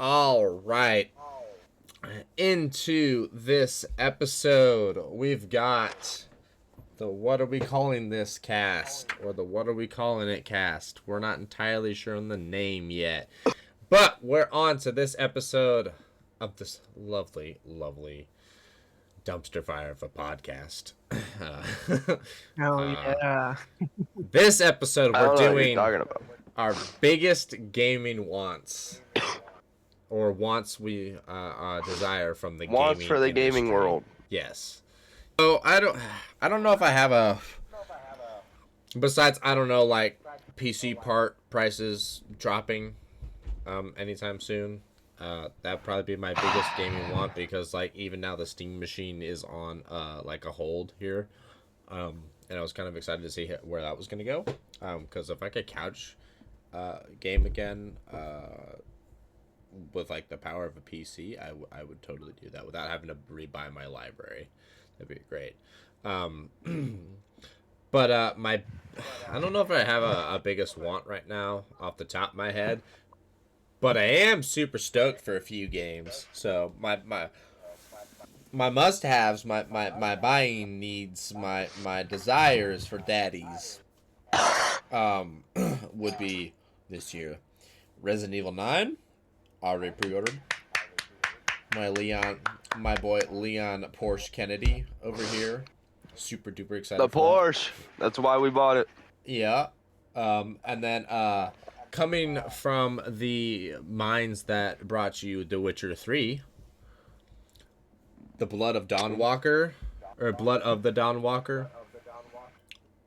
All right. Into this episode, we've got the what are we calling this cast? Or the what are we calling it cast? We're not entirely sure on the name yet. But we're on to this episode of this lovely, lovely dumpster fire of a podcast. Oh yeah. This episode, I we're don't know what you're doing talking about. our biggest gaming wants. Or wants we desire from the Wants gaming for the industry. gaming world. Yes. So I don't know if I have a. Besides, I don't know, like PC part prices dropping, anytime soon. That'd probably be my biggest gaming want because like even now the Steam machine is on like a hold here, and I was kind of excited to see where that was gonna go, because if I could couch, game again, with like the power of a PC, I would totally do that without having to rebuy my library. That'd be great. But I don't know if I have a biggest want right now off the top of my head, but I am super stoked for a few games. So my must-haves, my buying needs, my desires for daddies, would be this year Resident Evil 9. Already pre-ordered. My boy Leon Porsche Kennedy over here. Super duper excited. The Porsche. That's why we bought it. Yeah. And then coming from the minds that brought you The Witcher 3, The Blood of Dawnwalker, or Blood of the Dawnwalker.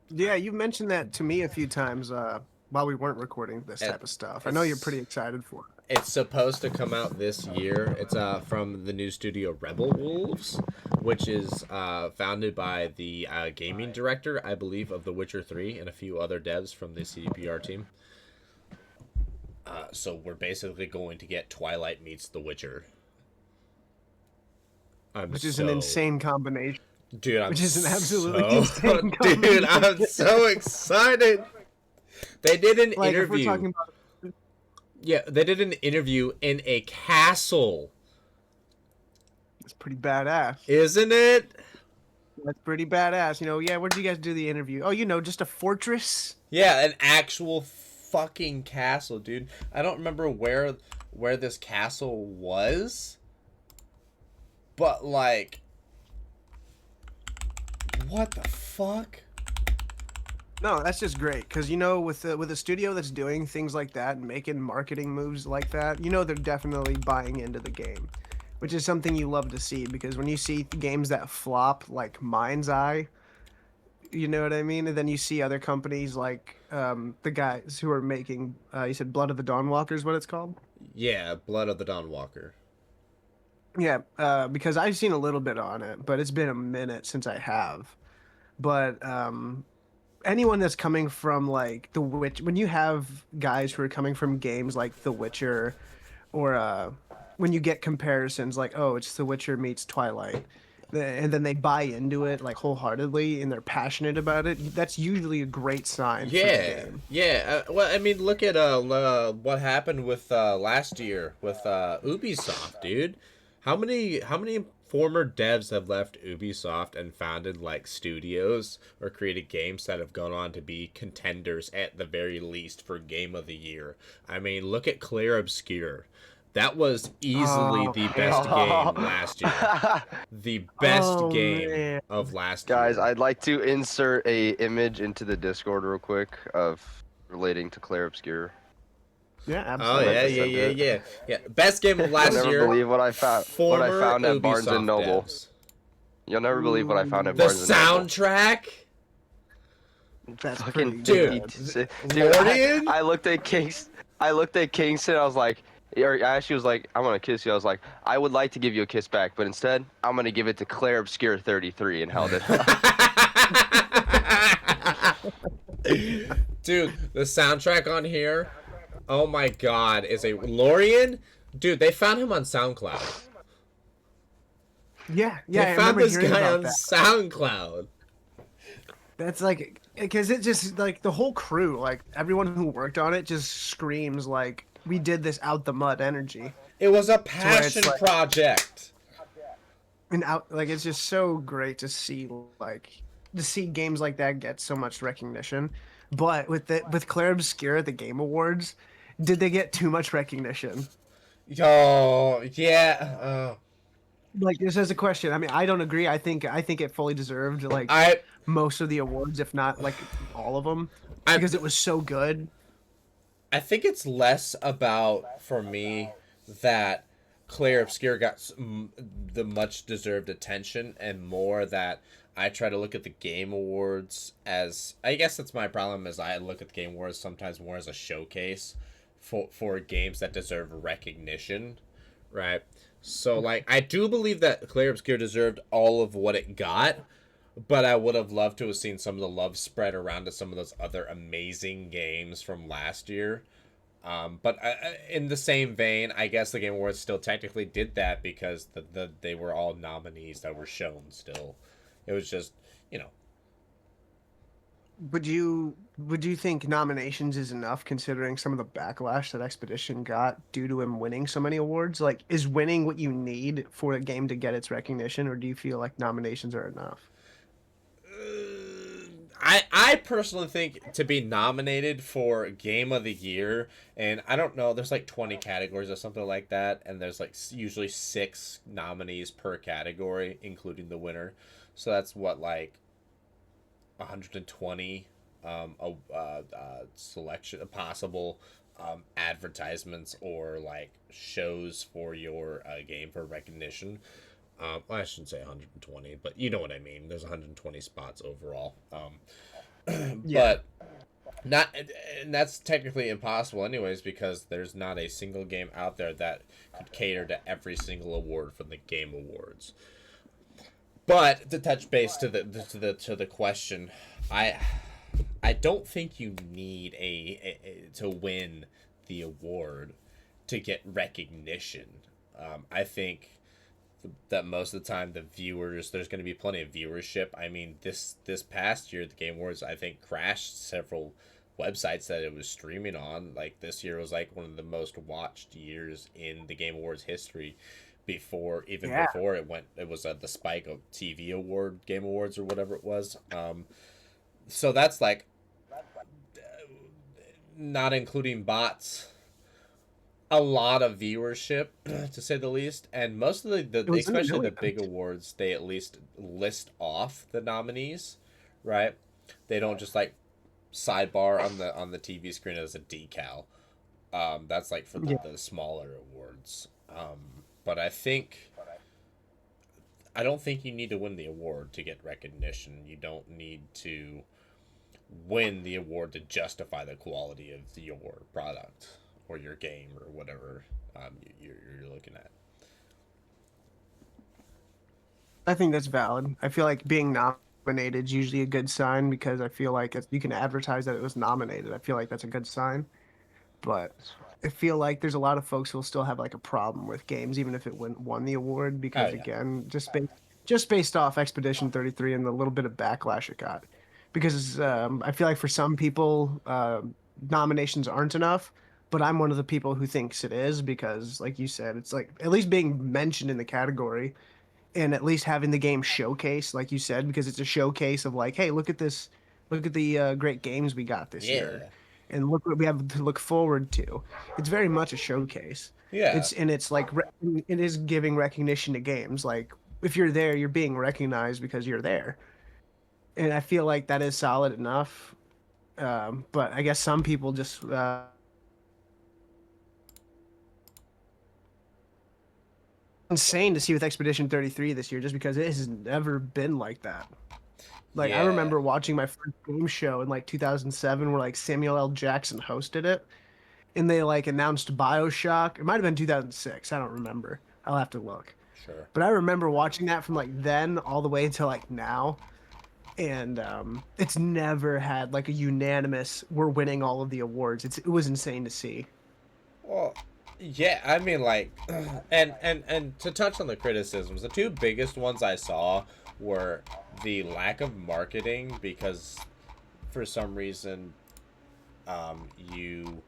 Yeah, you've mentioned that to me a few times while we weren't recording this type of stuff. I know you're pretty excited for it. It's supposed to come out this year. It's from the new studio Rebel Wolves, which is founded by the gaming director, I believe, of The Witcher 3 and a few other devs from the CDPR team. So we're basically going to get Twilight meets The Witcher. Which is an insane combination. Dude, which is an absolutely insane combination. Dude, I'm so excited. They did an interview. If we're talking about... Yeah, they did an interview in a castle. It's pretty badass. Isn't it? That's pretty badass. Yeah, where did you guys do the interview? Oh, just a fortress? Yeah, an actual fucking castle, dude. I don't remember where this castle was. But, like... What the fuck? No, that's just great because with a studio that's doing things like that and making marketing moves like that, they're definitely buying into the game, which is something you love to see because when you see games that flop like Mind's Eye, you know what I mean, and then you see other companies like the guys who are making you said Blood of the Dawnwalker is what it's called? Yeah, Blood of the Dawnwalker. Yeah, because I've seen a little bit on it, but it's been a minute since I have. But anyone that's coming from like The Witcher, when you have guys who are coming from games like The Witcher, or when you get comparisons like, oh, it's The Witcher meets Twilight, and then they buy into it like wholeheartedly and they're passionate about it, that's usually a great sign. Yeah, for the game. yeah. Well, I mean, look at what happened with last year with Ubisoft, dude. How many former devs have left Ubisoft and founded like studios or created games that have gone on to be contenders at the very least for Game of the Year? I mean, look at Clair Obscur. That was easily the best game last year. The best game of last year. Guys, I'd like to insert a image into the Discord real quick of relating to Clair Obscur. Yeah, absolutely. Oh yeah. Best game of last year. You'll never believe what I found at Barnes and Noble. Devs. You'll never believe what I found at Barnes and Noble. The soundtrack. That's fucking dude. Lordian? I looked at Kingston. I was like, or Ashley was like, I want to kiss you. I was like, I would like to give you a kiss back, but instead, I'm gonna give it to Clair Obscur 33 and held it. Dude, the soundtrack on here. Oh my god, is a Lorien? Dude, they found him on SoundCloud. Yeah. They found this guy on SoundCloud. That's like, because it just, like, the whole crew, like, everyone who worked on it just screams, like, we did this out the mud energy. It was a to where it's passion like, project. and out, like it's just so great to see games like that get so much recognition. But with Claire Obscure at the Game Awards, did they get too much recognition? Yo, yeah. Like this is a question. I mean, I don't agree. I think it fully deserved like I most of the awards, if not like all of them, I because it was so good. I think it's less about for me that Claire Obscure got the much deserved attention, and more that I try to look at the Game Awards as, I guess that's my problem, is I look at the Game Awards sometimes more as a showcase for games that deserve recognition, right? So like I do believe that Claire Obscure deserved all of what it got, but I would have loved to have seen some of the love spread around to some of those other amazing games from last year. But in the same vein, I guess the Game Awards still technically did that because they were all nominees that were shown still. It was just, you know, Would you think nominations is enough considering some of the backlash that Expedition got due to him winning so many awards? Like, is winning what you need for a game to get its recognition, or do you feel like nominations are enough? I personally think to be nominated for Game of the Year, and I don't know, there's like 20 categories or something like that, and there's like usually 6 nominees per category, including the winner. So that's what, like 120 selection possible advertisements or like shows for your game for recognition. Well, I shouldn't say 120, but you know what I mean. There's 120 spots overall. Yeah. But not, and that's technically impossible, anyways, because there's not a single game out there that could cater to every single award from the Game Awards. But to touch base to the question, I I don't think you need to win the award to get recognition. I think that most of the time the viewers, there's going to be plenty of viewership. I mean, this past year the Game Awards, I think, crashed several websites that it was streaming on. Like this year was like one of the most watched years in the Game Awards history. Yeah. Before it was the Spike of TV Award, Game Awards, or whatever it was. So that's like not including bots, a lot of viewership to say the least. And most of It the was in the especially the millions. big awards, they at least list off the nominees, right? They don't just like sidebar on the TV screen as a decal. That's like for Yeah. the smaller awards. But I don't think you need to win the award to get recognition. You don't need to win the award to justify the quality of your product or your game or whatever you're looking at. I think that's valid. I feel like being nominated is usually a good sign because I feel like if you can advertise that it was nominated, I feel like that's a good sign. But I feel like there's a lot of folks who will still have like a problem with games, even if it won the award, Oh because yeah, again, just based off Expedition 33 and the little bit of backlash it got. Because I feel like for some people, nominations aren't enough, but I'm one of the people who thinks it is because, like you said, it's like at least being mentioned in the category and at least having the game showcase, like you said, because it's a showcase of like, hey, look at this, look at the great games we got this year, yeah, and look what we have to look forward to. It's very much a showcase. yeah. It's like it is giving recognition to games. Like if you're there, you're being recognized because you're there, and I feel like that is solid enough. But I guess some people just insane to see with Expedition 33 this year, just because it has never been like that. Like I Yeah. remember watching my first game show in like 2007 where like Samuel L. Jackson hosted it and they like announced BioShock. It might have been 2006, I don't remember. I'll have to look. Sure. But I remember watching that from like then all the way until like now and it's never had like a unanimous we're winning all of the awards. It was insane to see. Well, yeah, I mean, like, and to touch on the criticisms, the two biggest ones I saw were the lack of marketing because for some reason, you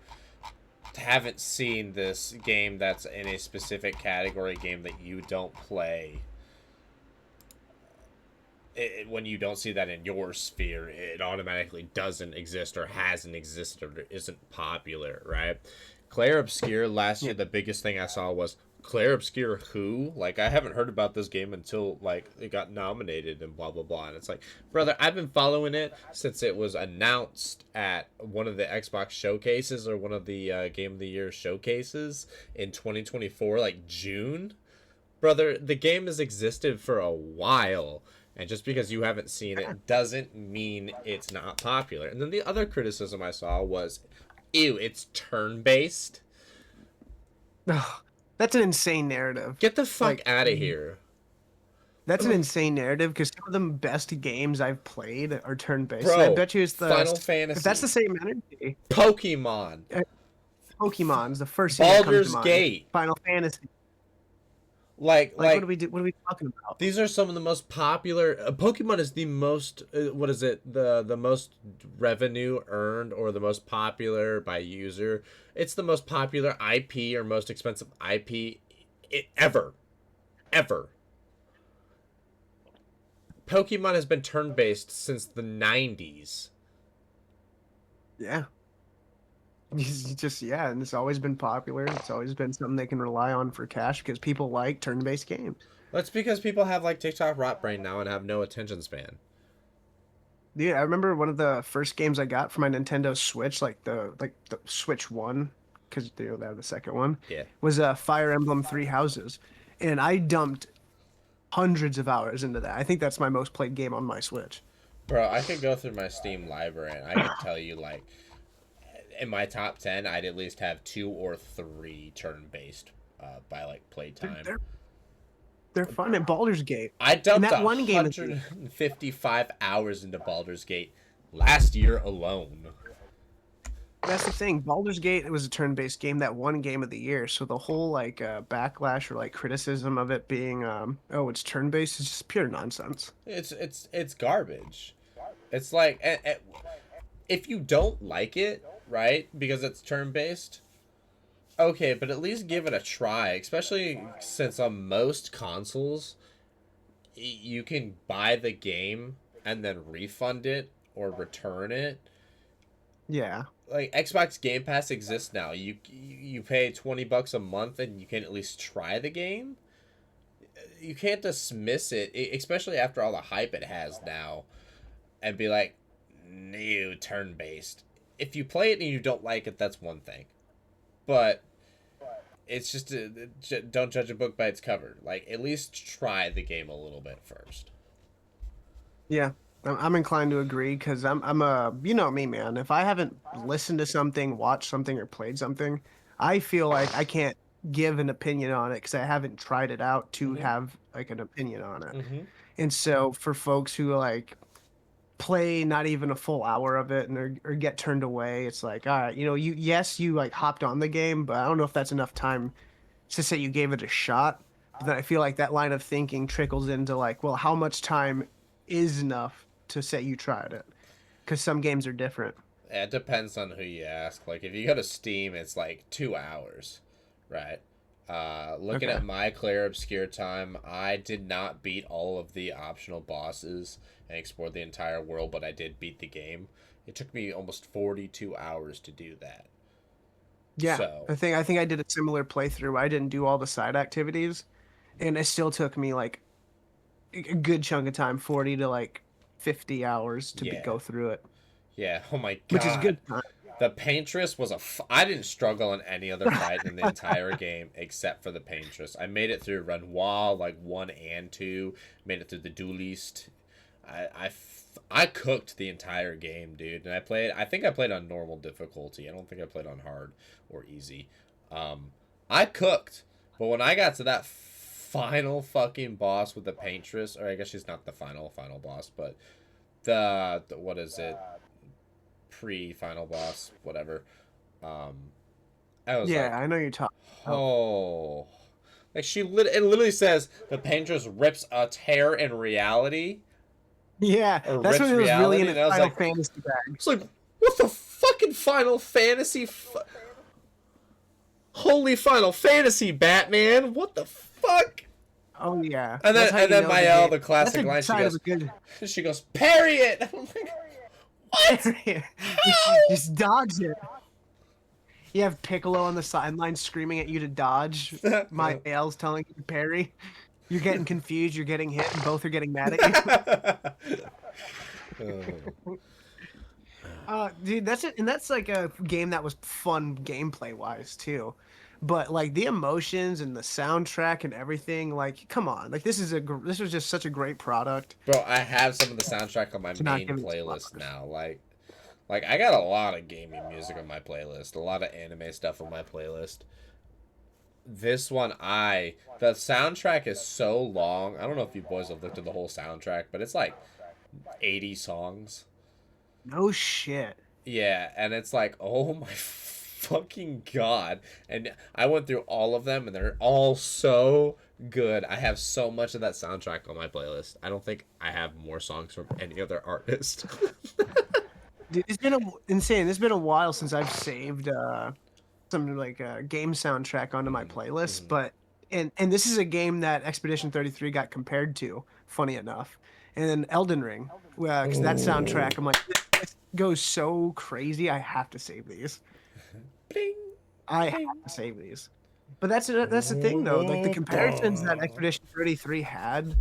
haven't seen this game that's in a specific category game that you don't play. When you don't see that in your sphere, it automatically doesn't exist or hasn't existed or isn't popular, right? Claire Obscure last year, the biggest thing I saw was Claire Obscure who? Like, I haven't heard about this game until, like, it got nominated and blah, blah, blah. And it's like, brother, I've been following it since it was announced at one of the Xbox showcases or one of the Game of the Year showcases in 2024, like June. Brother, the game has existed for a while. And just because you haven't seen it doesn't mean it's not popular. And then the other criticism I saw was, ew, it's turn-based. Ugh, that's an insane narrative. Get the fuck out of here. That's an insane narrative because some of the best games I've played are turn-based. Bro, And I bet you it's the Final Fantasy. If that's the same energy. Pokemon. Pokemon's the first thing that comes to Baldur's mind. Gate. Final Fantasy. Like what are we talking about? These are some of the most popular. Pokemon is the most. What is it? The most revenue earned or the most popular by user. It's the most popular IP or most expensive IP ever. Pokemon has been turn-based since the 90s. Yeah. And it's always been popular. It's always been something they can rely on for cash because people like turn-based games. That's because people have like TikTok rot brain now and have no attention span. Dude, I remember one of the first games I got for my Nintendo Switch, like the Switch 1, because they have the second one. Yeah. Was Fire Emblem Three Houses, and I dumped hundreds of hours into that. I think that's my most played game on my Switch. Bro, I could go through my Steam library and I could tell you, like, in my top 10, I'd at least have 2 or 3 turn-based by, like, playtime. They're fun at Baldur's Gate. I dumped that one game 155 hours into Baldur's Gate last year alone. That's the thing. Baldur's Gate, it was a turn-based game, that one game of the year. So the whole like backlash or like criticism of it being, oh, it's turn-based is just pure nonsense. It's garbage. It's like, if you don't like it, right, because it's turn-based, okay, but at least give it a try. Especially since on most consoles, you can buy the game and then refund it or return it. Yeah. Like, Xbox Game Pass exists now. You pay $20 a month and you can at least try the game. You can't dismiss it, especially after all the hype it has now, and be like, no, turn-based. If you play it and you don't like it, that's one thing. But it's just don't judge a book by its cover. Like, at least try the game a little bit first. Yeah. I'm inclined to agree because I'm a, you know me, man. If I haven't listened to something, watched something, or played something, I feel like I can't give an opinion on it because I haven't tried it out to have like an opinion on it. Mm-hmm. And so for folks who like play not even a full hour of it and or get turned away, it's like, all right, you like hopped on the game, but I don't know if that's enough time to say you gave it a shot. But then I feel like that line of thinking trickles into like, well, how much time is enough to say you tried it? Because some games are different. It depends on who you ask. Like, if you go to Steam, it's like 2 hours, right? Looking at my Claire Obscure time, I did not beat all of the optional bosses and explore the entire world, but I did beat the game. It took me almost 42 hours to do that. Yeah, So, I think I did a similar playthrough. I didn't do all the side activities, and it still took me like a good chunk of time, 40 to like 50 hours to go through it. Yeah, oh my god. Which is good time. The Paintress was I didn't struggle in any other fight in the entire game except for the Paintress. I made it through Renoir, like 1 and 2. Made it through the Duelist. I cooked the entire game, dude. And I think I played on normal difficulty. I don't think I played on hard or easy. I cooked. But when I got to that final fucking boss with the Paintress, or I guess she's not the final boss, but the what is it? Pre-final boss, whatever. I was like, I know you're talking. oh, like it literally says the Paintress rips a tear in reality. Yeah, Or that's rips when it was really reality, in and its I was Final like, Fantasy bag. It's like, what the fucking Final Fantasy? Holy Final Fantasy, Batman! What the fuck? Oh yeah. And That's how you then know Mael, the game. classic That's a line, sign of a good. she goes, parry it! I'm like, what? Just dodge it. You have Piccolo on the sideline screaming at you to dodge. Mael's telling you to parry. You're getting confused. You're getting hit, and both are getting mad at you. Dude, that's it, and that's like a game that was fun gameplay wise too. But like the emotions and the soundtrack and everything, like, come on, like this was just such a great product. Bro, I have some of the soundtrack on my To not main give it playlist flowers. now. Like I got a lot of gaming music on my playlist, a lot of anime stuff on my playlist. This one, the soundtrack is so long. I don't know if you boys have looked at the whole soundtrack, but it's like 80 songs. No shit. Yeah, and it's like, oh my fucking god. And I went through all of them, and they're all so good. I have so much of that soundtrack on my playlist. I don't think I have more songs from any other artist. Dude, it's been insane. It's been a while since I've saved some like game soundtrack onto my playlist, but and this is a game that Expedition 33 got compared to, funny enough, and then Elden Ring, because that soundtrack, I'm like, this goes so crazy. I have to save these. Bling. I have to save these. But that's the thing though, like the comparisons that Expedition 33 had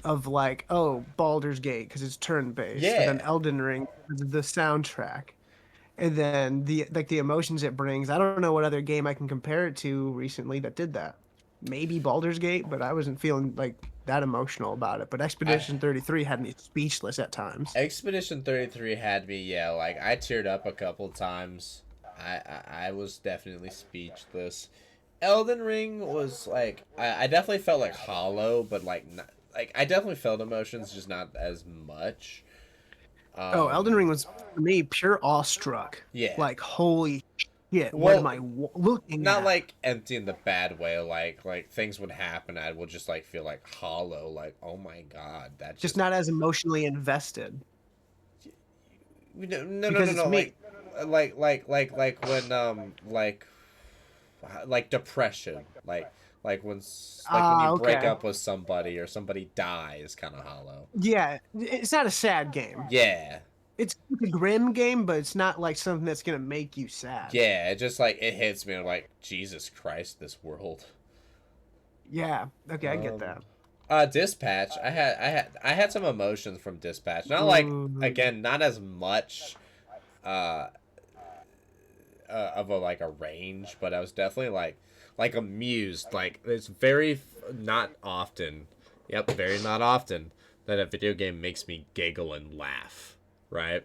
of like, oh, Baldur's Gate because it's turn based, Yeah. and then Elden Ring because of the soundtrack, and then the emotions it brings. I don't know what other game I can compare it to recently that did that. Maybe Baldur's Gate, but I wasn't feeling like that emotional about it. But Expedition 33 had me speechless at times. Expedition 33 had me, yeah, like I teared up a couple times. I was definitely speechless. Elden Ring was like, I definitely felt like hollow, but like not, like I definitely felt emotions, just not as much. Elden Ring was for me pure awestruck. Yeah. Like, holy shit, what Well, am I looking Not at? like empty in the bad way, like things would happen, I would just like feel like hollow, like oh my god, that's just not as emotionally invested. no, because it's me. like when like depression, like when you break Okay. up with somebody or somebody dies, kind of hollow. Yeah, it's not a sad game. Yeah, It's a grim game, but it's not like something that's gonna make you sad. yeah, it just like it hits me. I'm like, Jesus Christ, this world. Yeah. Okay, I get that. Dispatch. I had some emotions from Dispatch. Not like, again, not as much of a like a range, but I was definitely like amused. Like it's very not often. Yep, very not often that a video game makes me giggle and laugh. Right.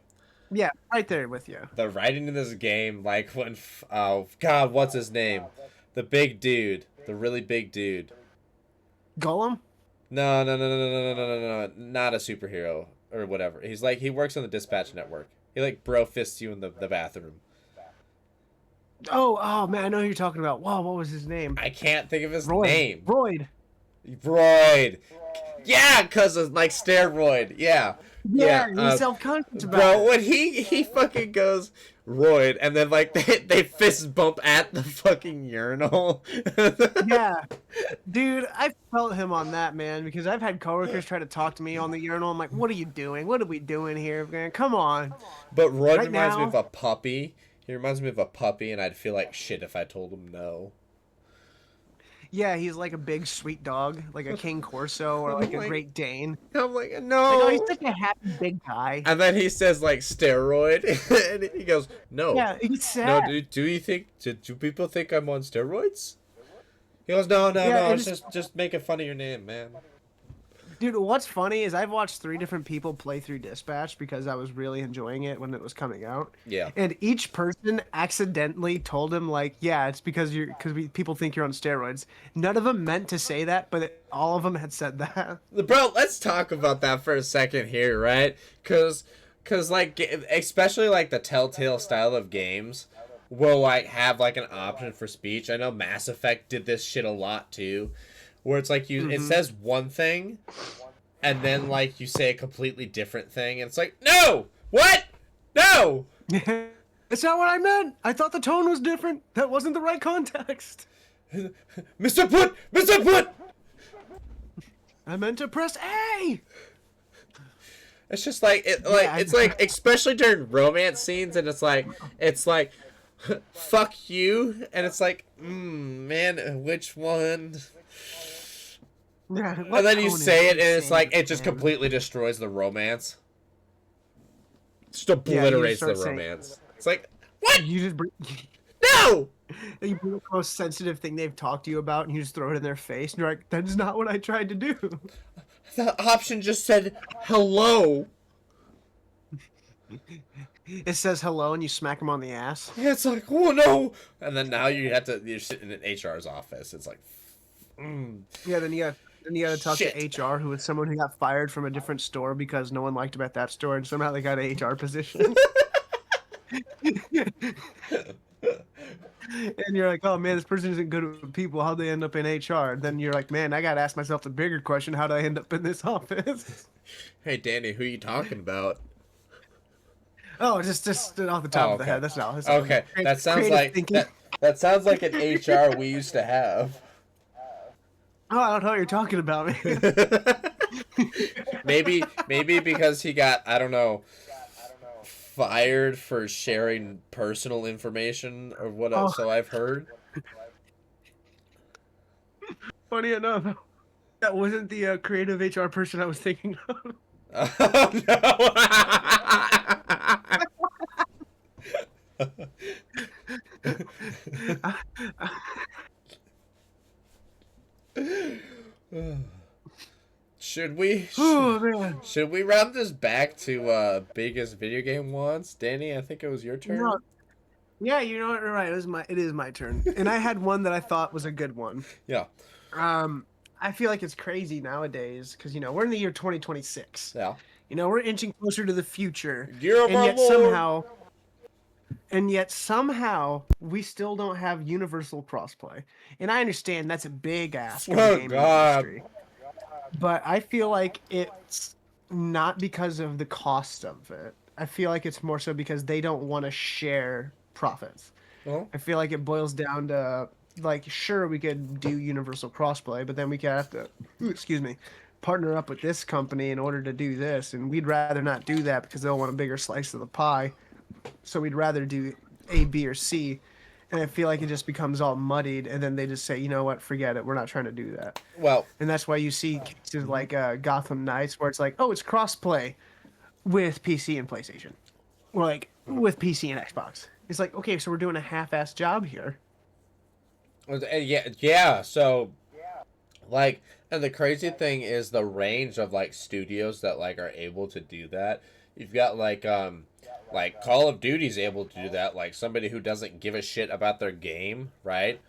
Yeah, right there with you. The writing in this game, like when oh god, what's his name? The big dude, the really big dude. Golem? No, not a superhero or whatever. He's like, he works on the Dispatch Network. He like bro fists you in the bathroom. Oh man, I know who you're talking about. Wow, what was his name? I can't think of his Royd. name. Royd. Yeah, cause of like steroid. Yeah. Yeah, he's self-conscious about Bro, it. when he fucking goes Royd, and then like they fist bump at the fucking urinal. Yeah, dude, I felt him on that, man, because I've had coworkers try to talk to me on the urinal. I'm like, what are you doing? What are we doing here, man? Come on. But Royd Right reminds me now- of a puppy. He reminds me of a puppy, and I'd feel like shit if I told him no. Yeah, he's like a big sweet dog, like a King Corso or like a Like- Great Dane. I'm like, Like, no. oh, he's such a happy big guy. And then he says like steroid, and he goes, "No, Yeah, he's no. sad. Do you think? Do people think I'm on steroids?" He goes, "No, Yeah, I was it's- just making fun of your name, man." Dude, what's funny is I've watched 3 different people play through Dispatch because I was really enjoying it when it was coming out. Yeah. And each person accidentally told him like, yeah, it's because people think you're on steroids. None of them meant to say that, but all of them had said that. Bro, let's talk about that for a second here, right? Cause like, especially like the Telltale style of games will like have like an option for speech. I know Mass Effect did this shit a lot too, where it's like it says one thing, and then like you say a completely different thing, and it's like, no, what, no. That's not what I meant. I thought the tone was different. That wasn't the right context. Mr. Put! Mr. Put! I meant to press A. It's just like it's like especially during romance scenes, and it's like fuck you, and it's like man, which one? Yeah, And then you say it, and it's like it just completely destroys the romance. Just obliterates the romance. It's like what? You just No. you bring the most sensitive thing they've talked to you about, and you just throw it in their face, and you're like, "That's not what I tried to do." The option just said hello. It says hello, and you smack them on the ass. Yeah, it's like, oh no! And then now you're sitting in HR's office. It's like, Yeah, then you gotta talk Shit. to HR, who was someone who got fired from a different store because no one liked him at that store, and somehow they got an HR position. And you're like, oh man, this person isn't good with people. How'd they end up in HR? Then you're like, man, I gotta ask myself the bigger question: how'd I end up in this office? hey Danny, who are you talking about? Oh, just off the top of the head. That's all. Okay, that sounds like that sounds like an HR we used to have. Oh, I don't know what you're talking about, man. maybe because he got, I don't know, fired for sharing personal information or what else. So I've heard. Funny enough, that wasn't the creative HR person I was thinking of. Oh no. Should we round this back to biggest video game once? Danny, I think it was your turn. No. Yeah, you know what? You're right. It is my turn, and I had one that I thought was a good one. Yeah. I feel like it's crazy nowadays because we're in the year 2026. Yeah. We're inching closer to the future, Year of and our yet Lord. somehow we still don't have universal crossplay. And I understand that's a big ask in Oh, the gaming God. industry, but I feel like it's not because of the cost of it. I feel like it's more so because they don't want to share profits. Well, I feel like it boils down to like, sure, we could do universal crossplay, but then we could have to, excuse me, partner up with this company in order to do this, and we'd rather not do that because they'll want a bigger slice of the pie. So we'd rather do A, B, or C, and I feel like it just becomes all muddied, and then they just say, you know what, forget it, we're not trying to do that. well, And that's why you see cases like Gotham Knights, where it's like, oh, it's crossplay with PC and PlayStation, or like with PC and Xbox. It's like, okay, so we're doing a half-ass job here. yeah. So, like, and the crazy thing is the range of like studios that like are able to do that. You've got like Call of Duty's able to do that. Like somebody who doesn't give a shit about their game, right?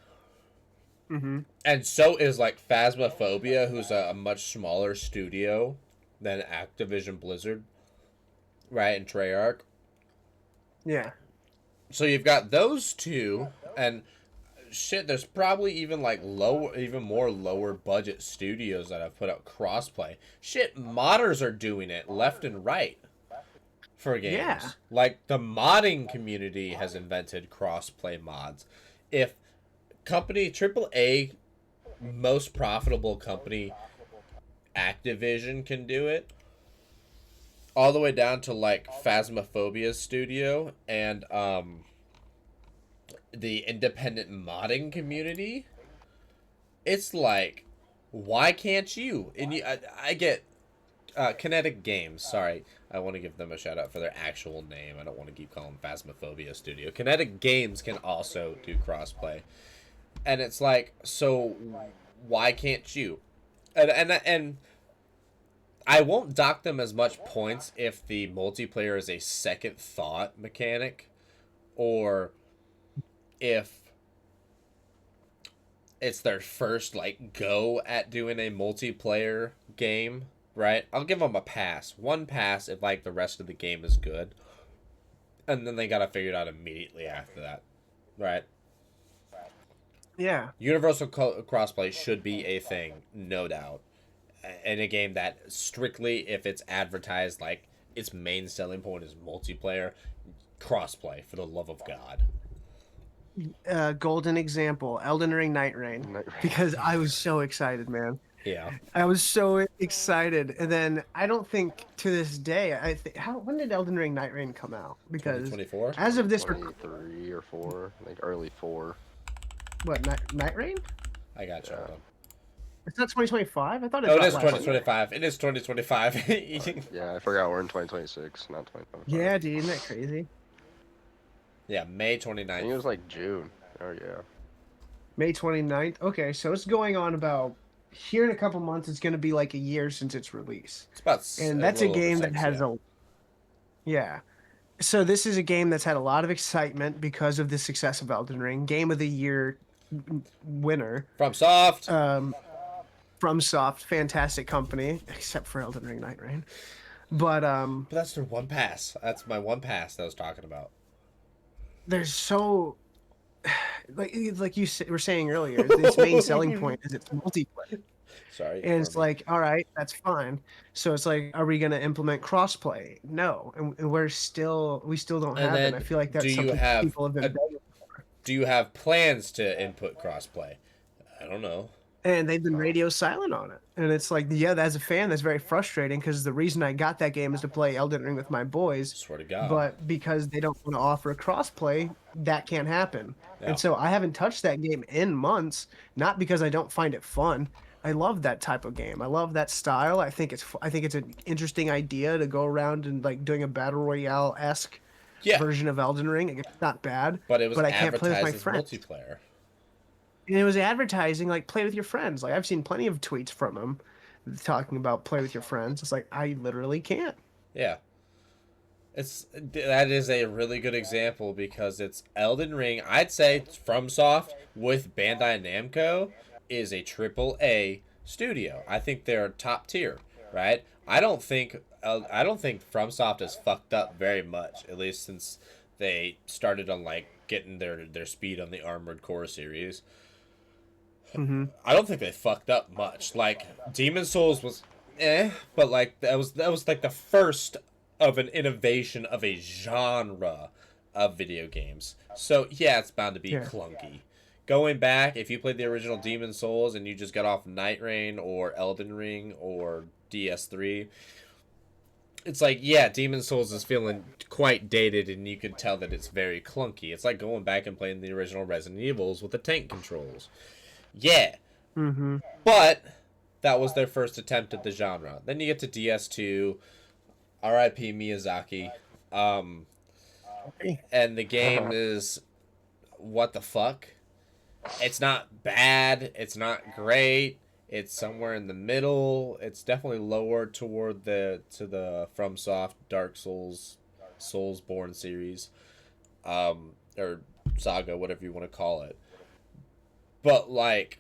Mm-hmm. And so is like Phasmophobia, who's a much smaller studio than Activision Blizzard, right? And Treyarch. Yeah. So you've got those two, and shit, there's probably even like even more lower budget studios that have put out crossplay. Shit, modders are doing it left and right for games. Yeah. Like the modding community has invented crossplay mods. If AAA, most profitable company, Activision can do it, all the way down to like Phasmophobia's studio and the independent modding community, it's like, why can't you? And I get Kinetic Games. Sorry, I want to give them a shout out for their actual name. I don't want to keep calling Phasmophobia Studio. Kinetic Games can also do crossplay, and it's like, so why can't you? And I won't dock them as much points if the multiplayer is a second thought mechanic, or if it's their first like go at doing a multiplayer game, right? I'll give them a pass. One pass if like the rest of the game is good. And then they gotta figure it out immediately after that, right? Yeah. Universal crossplay should be a thing, no doubt. In a game that strictly, if it's advertised like its main selling point is multiplayer, crossplay, for the love of God. Golden example, Elden Ring Night Rain, Night Rain. because I was so excited, man. Yeah. I was so excited, and then I don't think to this day I think when did Elden Ring Night Rain come out? Because 2024? as of this, 23 or 4, I think early 4. what Night Rain? I got you. Yeah. Hold on. It's not 2025. I thought it. Oh, it dropped is last year. 2025. It is 2025. Yeah, I forgot we're in 2026, not 2025. Yeah, dude, isn't that crazy? Yeah, May I think it 29th. was like June. Oh yeah. May 29th. Okay, so it's going on about here in a couple months. It's going to be like a year since its release, It's about and that's a little over game that 6, has yeah. yeah. So this is a game that's had a lot of excitement because of the success of Elden Ring. Game of the Year winner. From Soft. FromSoft, fantastic company, except for Elden Ring Night Rain. But But that's their one pass. That's my one pass that I was talking about. there's so like you were saying earlier, its main selling point is its multiplayer. Sorry. And it's Kirby. like, all right, that's fine. So it's like, are we going to implement crossplay? No, and we still don't And have it. then I feel like that's do you something have people have been a- begging, Do you have plans to input crossplay? I don't know. and they've been radio silent on it. And it's like, yeah, as a fan, that's very frustrating because the reason I got that game is to play Elden Ring with my boys. Swear to God. But because they don't want to offer crossplay, that can't happen. Yeah. And so I haven't touched that game in months, not because I don't find it fun. I love that type of game. I love that style. I think it's an interesting idea to go around and like doing a battle royale esque Yeah. version of Elden Ring. It's not bad, But it was I can't play with my advertised as friends. multiplayer. And it was advertising like play with your friends. Like I've seen plenty of tweets from him talking about play with your friends. It's like I literally can't. Yeah. That is a really good example because it's Elden Ring. I'd say FromSoft with Bandai Namco is a AAA studio. I think they're top tier, right? I don't think FromSoft has fucked up very much, at least since they started on like getting their speed on the Armored Core series. Mm-hmm. I don't think they fucked up much. Like Demon Souls was but like that was like the first of an innovation of a genre of video games. So yeah, it's bound to be clunky. Going back, if you played the original Demon Souls and you just got off Night Rain or Elden Ring or DS3, it's like, yeah, Demon Souls is feeling quite dated and you can tell that it's very clunky. It's like going back and playing the original Resident Evils with the tank controls. Yeah. Mm-hmm. But that was their first attempt at the genre. Then you get to DS2, R.I.P. Miyazaki, and the game is what the fuck? It's not bad. It's not great. It's somewhere in the middle. It's definitely lower toward the FromSoft Dark Souls, Soulsborne series, or saga, whatever you want to call it. But like,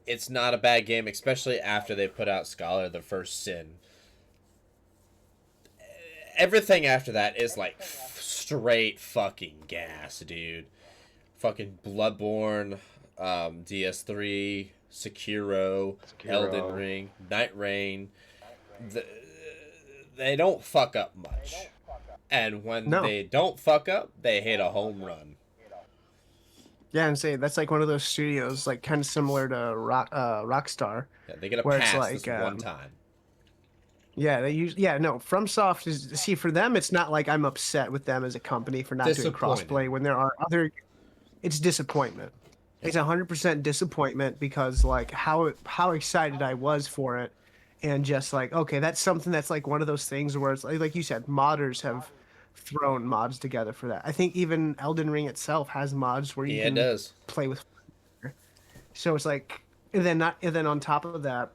it's not a bad game, especially after they put out Scholar: The First Sin. Everything after that is like straight fucking gas, dude. Fucking Bloodborne, DS3, Sekiro, Elden Ring, Night Rain. They don't fuck up much. And when they don't fuck up, they hit a home run. Yeah, and say that's like one of those studios, like kind of similar to Rockstar. Yeah, they get a where it's pass like, this one time. Yeah, they use FromSoft is for them. It's not like I'm upset with them as a company for not doing crossplay when there are other. It's disappointment. It's 100% disappointment because like how excited I was for it, and just like okay, that's something that's like one of those things where it's like you said, modders have thrown mods together for that. I think even Elden Ring itself has mods where you can play with. So it's like, and then on top of that,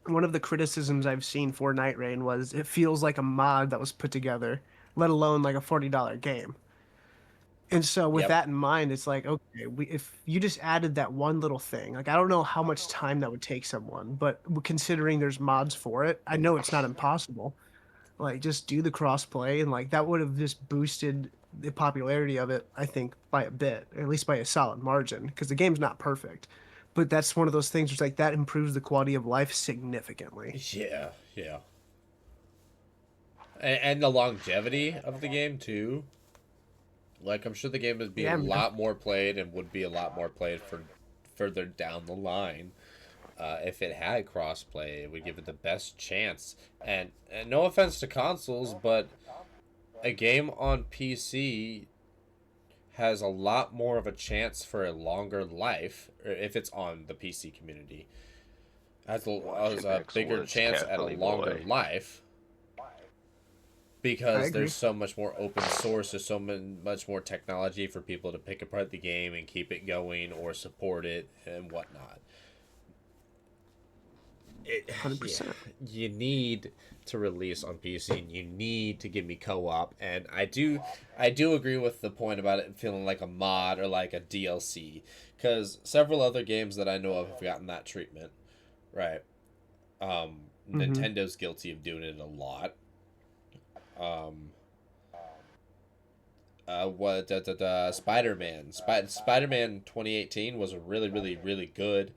one of the criticisms I've seen for Night Rain was it feels like a mod that was put together, let alone like a $40 game. And so with that in mind, it's like, okay, if you just added that one little thing, like I don't know how much time that would take someone, but considering there's mods for it, I know it's not impossible. Like just do the crossplay and like that would have just boosted the popularity of it, I think, by a bit, or at least by a solid margin, because the game's not perfect. But that's one of those things which like that improves the quality of life significantly. Yeah. And the longevity of the game too. Like, I'm sure the game would be a Yeah, man. lot more played and would be a lot more played for further down the line. If it had crossplay, it would give it the best chance. And no offense to consoles, but a game on PC has a lot more of a chance for a longer life, or if it's on the PC community, has a bigger Words chance at a carefully, longer boy. life I because agree. there's so much more open source, there's so much more technology for people to pick apart the game and keep it going or support it and whatnot. It, yeah, 100%. you need to release on PC and you need to give me co-op, and I do agree with the point about it feeling like a mod or like a DLC, because several other games that I know of have gotten that treatment, right? Mm-hmm. Nintendo's guilty of doing it a lot. um what Spider-Man, Spider-Man 2018 was a really really really good,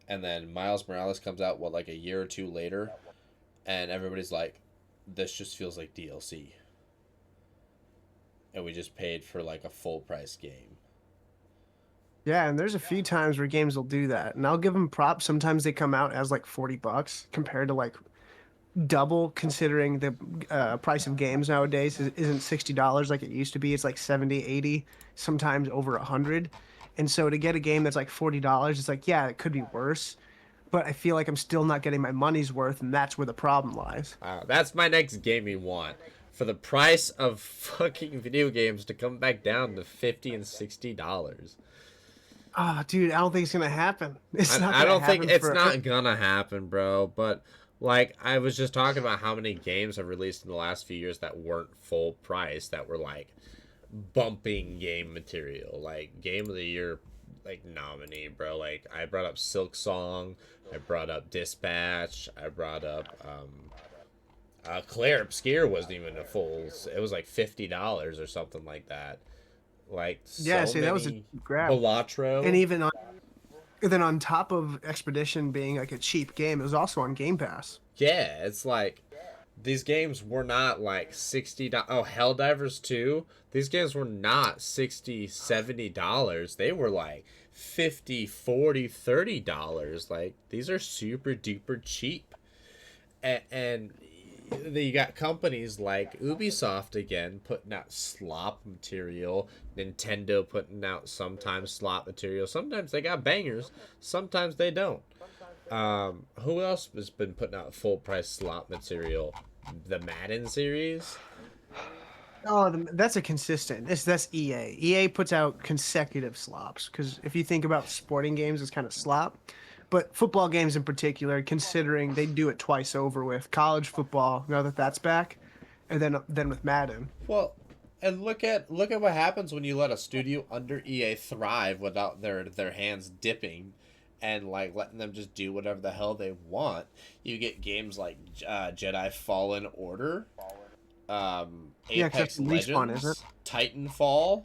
and then Miles Morales comes out what, like a year or two later, and everybody's like, this just feels like DLC, and we just paid for like a full price game. Yeah, and there's a few times where games will do that, and I'll give them props. Sometimes they come out as like $40 compared to like double, considering the price of games nowadays isn't $60 like it used to be. It's like 70, 80, sometimes over 100. And so to get a game that's like $40, it's like, yeah, it could be worse, but I feel like I'm still not getting my money's worth, and that's where the problem lies. That's my next gaming want, for the price of fucking video games to come back down to $50 and $60. Oh, dude, I don't think it's gonna happen. It's not I gonna don't think happen it's for. not gonna happen, bro. But like, I was just talking about how many games have released in the last few years that weren't full price, that were like bumping game material, like game of the year, like nominee, bro. Like, I brought up Silk Song, I brought up Dispatch, I brought up Claire Obscure wasn't even a full. It was like $50 or something like that. Like, Yeah, so see, that was a many. grab. And Balatro. even on, then on top of Expedition being like a cheap game, it was also on Game Pass. Yeah, it's like these games were not like $60. Oh, Helldivers 2. These games were not $60, $70. They were like 50, 40, $30. Like, these are super duper cheap. And you got companies like Ubisoft again putting out slop material, Nintendo putting out sometimes slop material. Sometimes they got bangers, sometimes they don't. Who else has been putting out full price slop material? The Madden series. Oh, that's a consistent. That's EA. EA puts out consecutive slops because if you think about sporting games, it's kind of slop. But football games in particular, considering they do it twice over with college football, now that that's back, and then with Madden. Well, and look at what happens when you let a studio under EA thrive without their hands dipping, and like letting them just do whatever the hell they want. You get games like Jedi Fallen Order, Yeah, 'cause that's Apex Respawn, isn't Legends, Titanfall.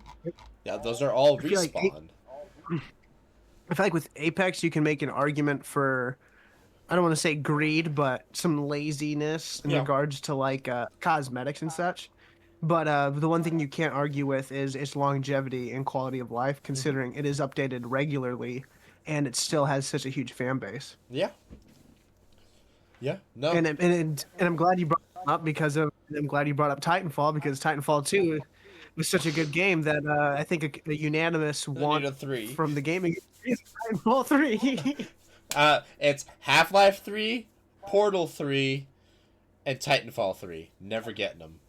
Yeah, those are all I feel like Respawn. I feel like with Apex, you can make an argument for, I don't want to say greed, but some laziness in Yeah. regards to like cosmetics and such. But the one thing you can't argue with is its longevity and quality of life, considering it is updated regularly, and it still has such a huge fan base. Yeah. Yeah. No. And I'm glad you brought it up because of I'm glad you brought up Titanfall because Titanfall 2 was such a good game that I think a unanimous I need want a 3. from the gaming is Titanfall 3. It's Half-Life 3, Portal 3, and Titanfall 3. Never getting them.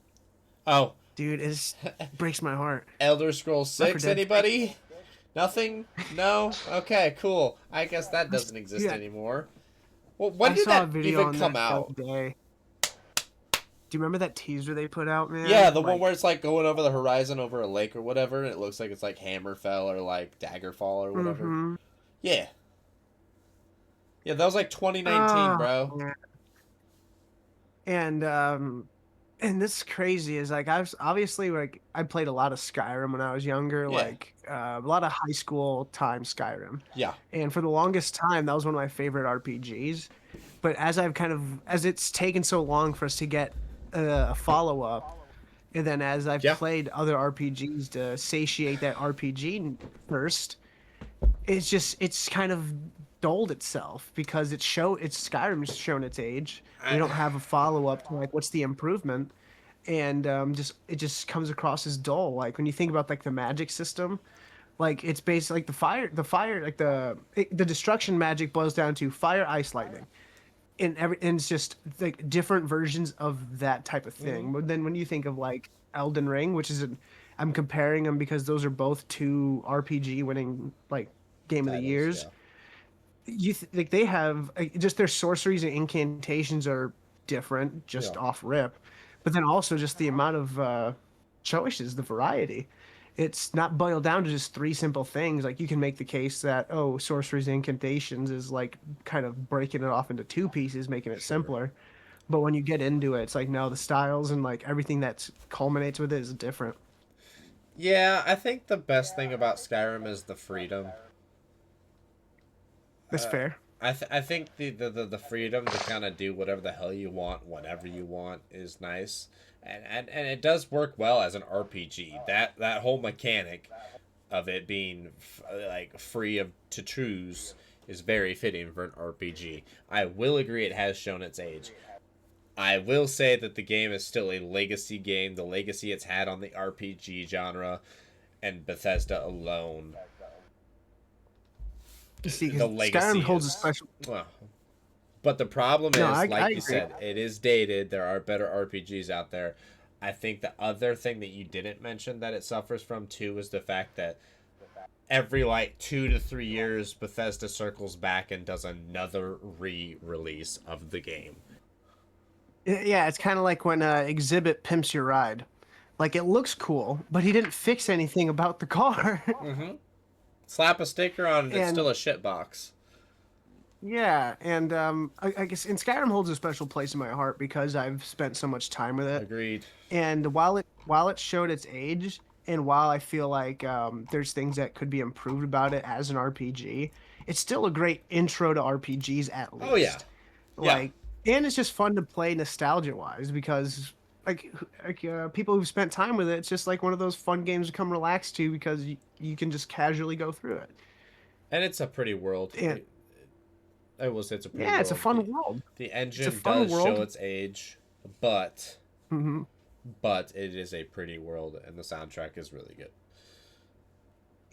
Oh, Dude, it breaks my heart. Elder Scrolls Left 4 6, Dead. anybody? Nothing? No? Okay, cool. I guess that doesn't exist Yeah. anymore. Well, when I did saw a that video even on come that out? the other day. Do you remember that teaser they put out, man? Yeah, the one Like, where it's like going over the horizon over a lake or whatever, and it looks like it's like Hammerfell or like Daggerfall or whatever. mhm. Yeah. Yeah, that was like 2019, bro. Oh, man. And this is crazy is like I've obviously like I played a lot of Skyrim when I was younger, Yeah. like a lot of high school time Skyrim. Yeah. And for the longest time, that was one of my favorite RPGs. But as it's taken so long for us to get a follow up, And then as I've Yeah. played other RPGs to satiate that RPG thirst, it's kind of dulled itself because it's Skyrim's shown its age. We I, don't have a follow up to like what's the improvement, and just it just comes across as dull. Like when you think about like the magic system, like it's basically like the fire like the destruction magic boils down to fire, ice, lightning, and it's just like different versions of that type of thing. But then when you think of like Elden Ring, which is I'm comparing them because those are both two RPG winning like game of the titles, years. yeah. Like they have just their sorceries and incantations are different Yeah. just off rip, but then also just the amount of choices, the variety. It's not boiled down to just three simple things. Like you can make the case that sorceries and incantations is like kind of breaking it off into two pieces, making it Sure. simpler. But when you get into it, it's like no, the styles and like everything that culminates with it is different. Yeah, I think the best thing about Skyrim is the freedom. That's fair. I think the freedom to kind of do whatever the hell you want whenever you want is nice, and it does work well as an RPG. That whole mechanic of it being like free of to choose is very fitting for an RPG. I will agree it has shown its age. I will say that the game is still a legacy game, the legacy it's had on the RPG genre, and Bethesda alone. You see, The because legacy Skyrim holds a is special. well, but the problem No, is, I like you agree. said, it is dated. There are better RPGs out there. I think the other thing that you didn't mention that it suffers from too is the fact that every like 2 to 3 years, Bethesda circles back and does another re-release of the game. Yeah, it's kind of like when Exhibit pimps your ride. Like it looks cool, but he didn't fix anything about the car. Mm-hmm. Slap a sticker on it, it's And still a shitbox. yeah, and I guess and Skyrim holds a special place in my heart because I've spent so much time with it. Agreed. And while it showed its age, and while I feel like there's things that could be improved about it as an RPG, it's still a great intro to RPGs at Oh yeah, least. yeah. Like, and it's just fun to play nostalgia wise because people who've spent time with it, it's just like one of those fun games to come relax to because you can just casually go through it. And it's a pretty world. And I will say it's a pretty yeah, it's a world. fun world. The It's a engine fun does show world. its age, but Hmm. but it is a pretty world, and the soundtrack is really good.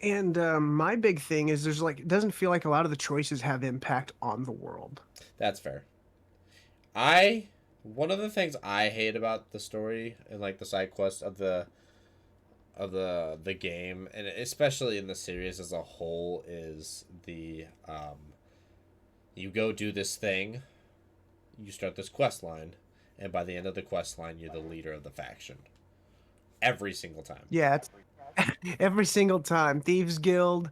And my big thing is there's like it doesn't feel like a lot of the choices have impact on the world. That's fair. I One of the things I hate about the story and like the side quests of the game, and especially in the series as a whole, is the you go do this thing, you start this quest line, and by the end of the quest line, you're the leader of the faction every single time. Yeah, it's every single time. Thieves Guild.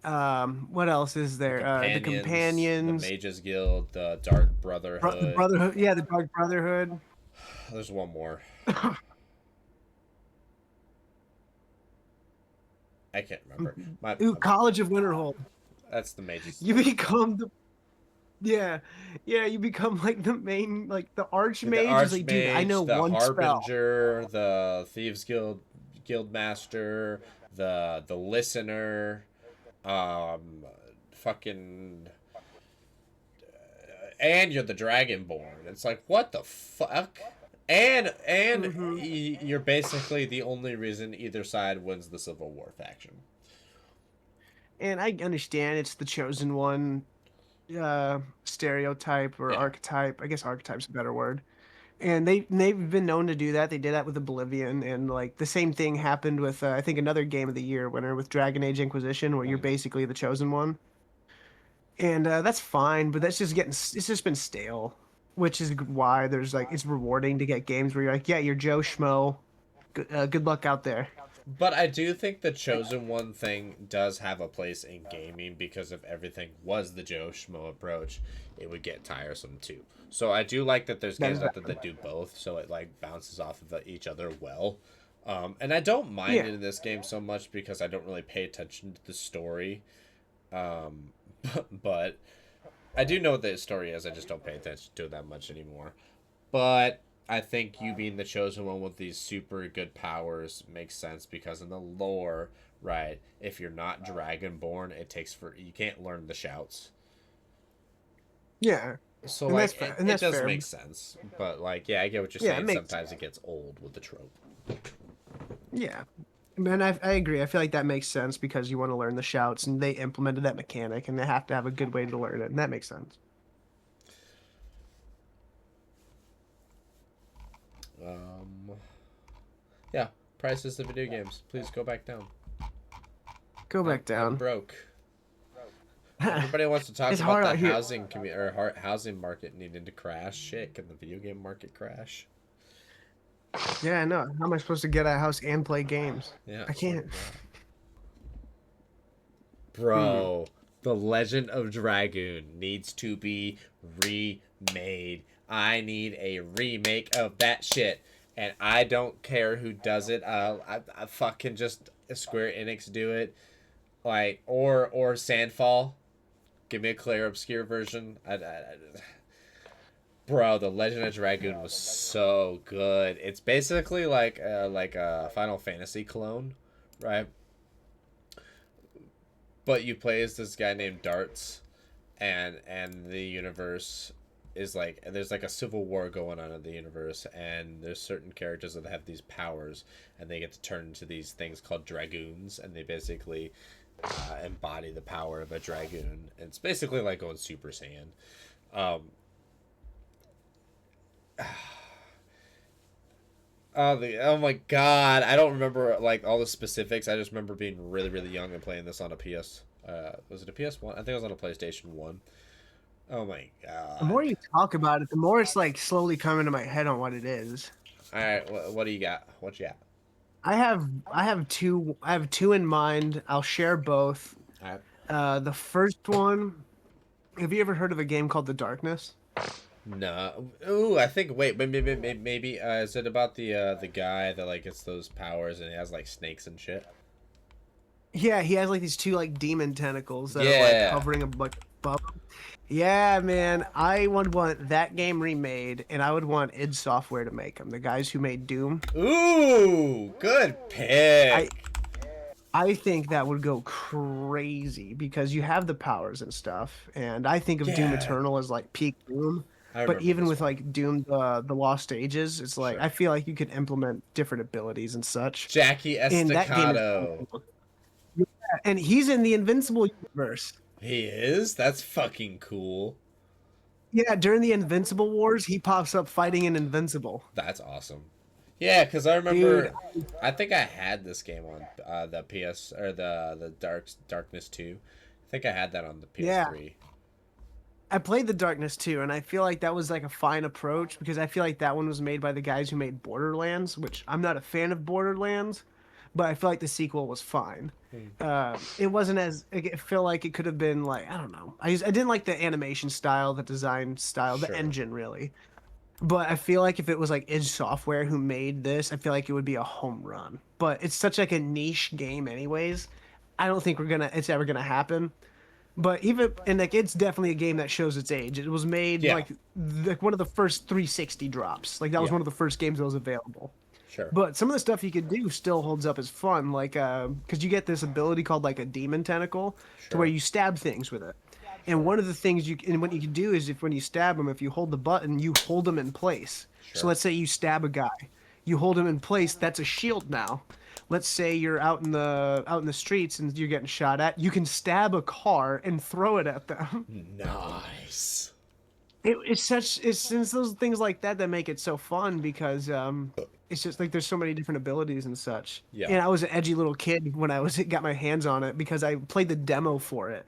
What else is The there? The companions, the companions, mages guild, the dark the brotherhood. Brotherhood. Yeah, the Dark Brotherhood. There's one more. I can't remember. Ooh, College of Winterhold. That's the mages. You become the yeah, yeah. You become like the main like the The Archmage is like, dude, I know Archmage, the one spell. Harbinger, the Thieves Guild Master, the Listener, um, fucking, and you're the Dragonborn. It's like what the fuck? And Hmm. you're basically the only reason either side wins the Civil War faction. And I understand it's the chosen one stereotype or Yeah. archetype. I guess archetype's a better word. And they've been known to do that. They did that with Oblivion, and like the same thing happened with I think another Game of the Year winner with Dragon Age Inquisition, where you're Mm. basically the chosen one. And that's fine, but that's just it's just been stale, which is why there's like it's rewarding to get games where you're like, yeah, you're Joe Schmo. Good luck out there. But I do think the chosen one thing does have a place in gaming because if everything was the Joe Schmo approach, it would get tiresome too. So I do like that there's That games is out there that do both, so it like bounces off of each other well. And I don't mind Yeah. it in this game so much because I don't really pay attention to the story. Um, but I do know what the story is. I just don't pay attention to it that much anymore. But I think you being the chosen one with these super good powers makes sense because in the lore, right? If you're not dragonborn, it takes for you can't learn the shouts. Yeah, So and that's like fair. it, And it that's does fair. make sense, but like yeah, I get what you're Yeah, it saying. makes. Sometimes it gets old with the trope. Yeah, man, I agree. I feel like that makes sense because you want to learn the shouts, and they implemented that mechanic, and they have to have a good way to learn it, and that makes sense. Um, yeah, prices of video games. Please go back down. Go back I'm down. broke. Everybody wants to talk It's about hard the out here. housing market needing to crash. Shit, can the video game market crash? Yeah, I know. How am I supposed to get out of house and play games? Yeah, I can't. Hmm. bro. The Legend of Dragoon needs to be remade. I need a remake of that shit, and I don't care who does it. I fucking just Square Enix do it, like or Sandfall. Give me a clear, obscure version. Bro, the Legend of Dragoon was so good. It's basically like a Final Fantasy clone, right? But you play as this guy named Darts, and the universe is like there's like a civil war going on in the universe, and there's certain characters that have these powers, and they get to turn into these things called dragoons, and they basically embody the power of a dragoon. It's basically like going Super Saiyan. Um, oh my god, I don't remember like all the specifics. I just remember being really really young and playing this on a PS. Was it a PS1? I think it was on a PlayStation 1. Oh my The god. more you talk about it, the more it's like slowly coming to my head on what it is. All right, what do you got? What you got? I have two in mind. I'll share both. All right. The first one. Have you ever heard of a game called The Darkness? No. Ooh, I think. Wait, maybe. Is it about the guy that like gets those powers and he has like snakes and shit? Yeah, he has like these two like demon tentacles that are like Yeah. hovering above him. Yeah, man, I would want that game remade, and I would want id Software to make them. The guys who made Doom. Ooh, good I pick. I think that would go crazy because you have the powers and stuff, and I think of Doom Yeah. Eternal as like peak Doom. I But remember even this with one. like Doom the Lost Ages, it's like Sure. I feel like you could implement different abilities and such. Jackie And that game is Estacado. yeah, and he's in the Invincible universe. He is? That's fucking cool. Yeah, during the Invincible Wars, he pops up fighting in Invincible. That's awesome. Yeah, because I Dude, remember, I think I had this game on the PS or the Darkness 2. I think I had that on the yeah. PS3. I played The Darkness too, and I feel like that was like a fine approach because I feel like that one was made by the guys who made Borderlands, which I'm not a fan of Borderlands, but I feel like the sequel was fine. Hmm. It wasn't as I feel like it could have been like I don't know. I didn't like the animation style, the design style, the Sure. engine really. But I feel like if it was like id Software who made this, I feel like it would be a home run. But it's such like a niche game anyways. I don't think it's ever gonna happen. But even and like it's definitely a game that shows its age. It was made Yeah. like one of the first 360 drops. Like that was Yeah. one of the first games that was available. Sure. But some of the stuff you could do still holds up as fun. Like because you get this ability called like a demon tentacle, to where Sure. you stab things with it. And one of the things and what you can do is if when you stab them, if you hold the button, you hold them in place. So Sure. let's say you stab a guy, you hold him in place. That's a shield now. Let's say you're out in the streets and you're getting shot at. You can stab a car and throw it at them. Nice. It's since those things like that that make it so fun because it's just like there's so many different abilities and such. Yeah. And I was an edgy little kid when I was got my hands on it because I played the demo for it.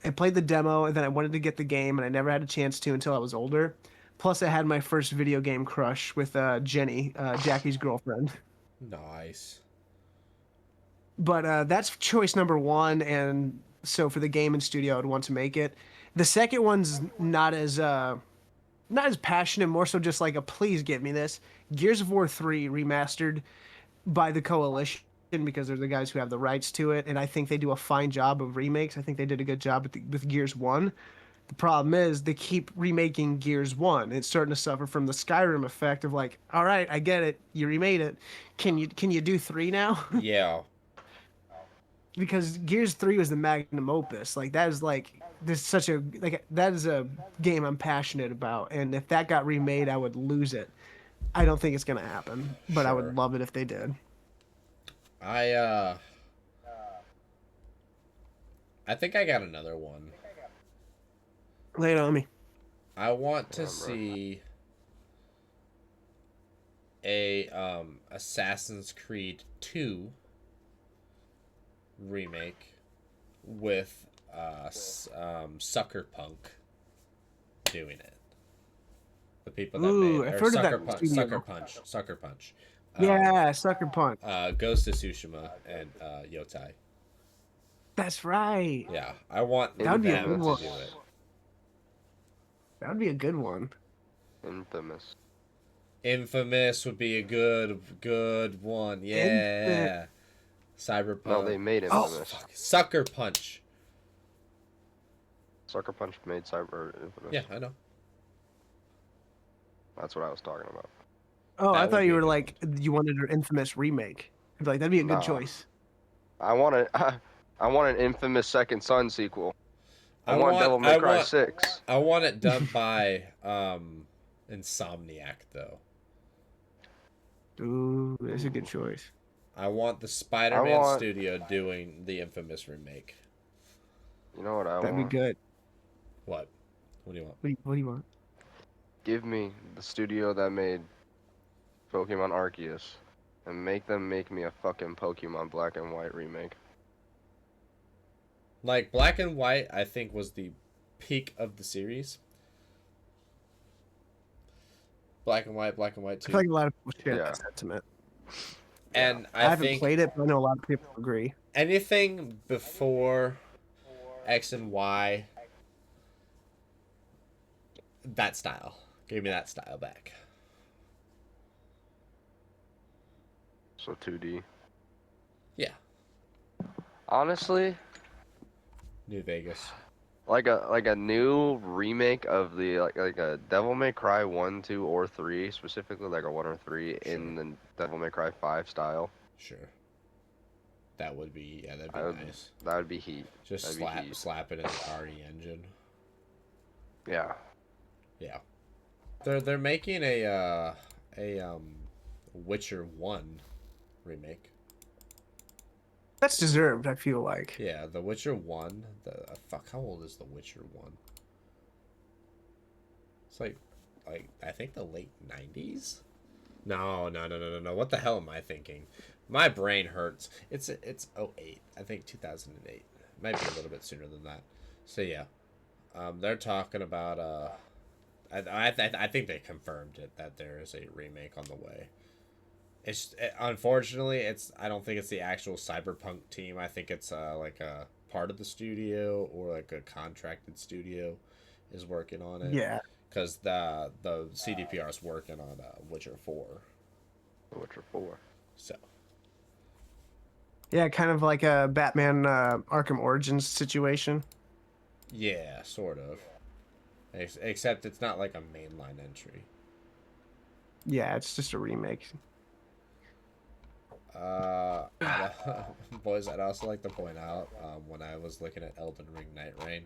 I played the demo and then I wanted to get the game and I never had a chance to until I was older. Plus, I had my first video game crush with Jenny, Jackie's girlfriend. Nice. But that's choice number one, and so for the game and studio, I'd want to make it. The second one's not as passionate, more so just like a please give me this. Gears of War 3 remastered by the Coalition because they're the guys who have the rights to it, and I think they do a fine job of remakes. I think they did a good job with Gears 1. The problem is they keep remaking Gears 1. It's starting to suffer from the Skyrim effect of like, all right, I get it. You remade it. Can you do 3 now? Yeah. Because Gears 3 was the magnum opus. Like that is like this is such a like that is a game I'm passionate about, and if that got remade, I would lose it. I don't think it's gonna happen, but I would Sure. love it if they did. I I think I got another one. Lay it on me. I want to Yeah, bro. see a Assassin's Creed 2 remake with Sucker Punk doing it. The people that Ooh, made I've or heard of Sucker that Punch, studio. Sucker Punch. Yeah, Sucker Punch. Ghost of Tsushima and Yotai. That's right. Yeah, I want That would be a them good to one. do it. That would be a good one. Infamous. Infamous would be a good one. Infamous. Yeah. Cyberpunk. No, they made Oh, Infamous. Fuck. Sucker Punch. Sucker Punch made Cyber Infamous. Yeah, I know. That's what I was talking about. Oh, That I would thought be you a were good like you wanted an Infamous remake. I'd be like, that'd be a good Nah. choice. I want a, I want an Infamous Second Son sequel. I want Devil I May Cry want 6. I want it done by Insomniac though. Ooh, that's a good choice. I want the Spider-Man want- studio doing the Infamous remake. You know what I That'd be want? good. What? What do you want? What do you want? Give me the studio that made Pokemon Arceus and make them make me a fucking Pokemon Black and White remake. Like Black and White, I think was the peak of the series. Black and White I 2. feel like a lot of people share Yeah. that sentiment. And I haven't think played it, but I know a lot of people agree. anything before X and Y, that style. Give me that style back. So 2D. Yeah. Honestly, New Vegas. like a new remake of the like a Devil May Cry 1, 2, or 3, specifically like a 1 or 3 in the Devil May Cry 5 style. Sure. That would be, yeah, that'd I would- be nice. That would be heat. Just that'd be heat. slap it in the RE engine. Yeah. Yeah. They're making a Witcher 1 remake. That's deserved, I feel like. Yeah, The Witcher 1. Fuck, how old is The Witcher 1? It's like I think the late 90s? No. What the hell am I thinking? My brain hurts. It's 08. I think 2008. Might be a little bit sooner than that. So yeah. They're talking about I think they confirmed it that there is a remake on the way. Unfortunately, I don't think it's the actual Cyberpunk team. I think it's like a part of the studio or like a contracted studio is working on it. Yeah. Because the CDPR is working on Witcher 4. Witcher 4. So Yeah, kind of like a Batman Arkham Origins situation. yeah, sort of. Except it's not like a mainline entry. Yeah, it's just a remake. Boys, I'd also like to point out when I was looking at Elden Ring Night Rain,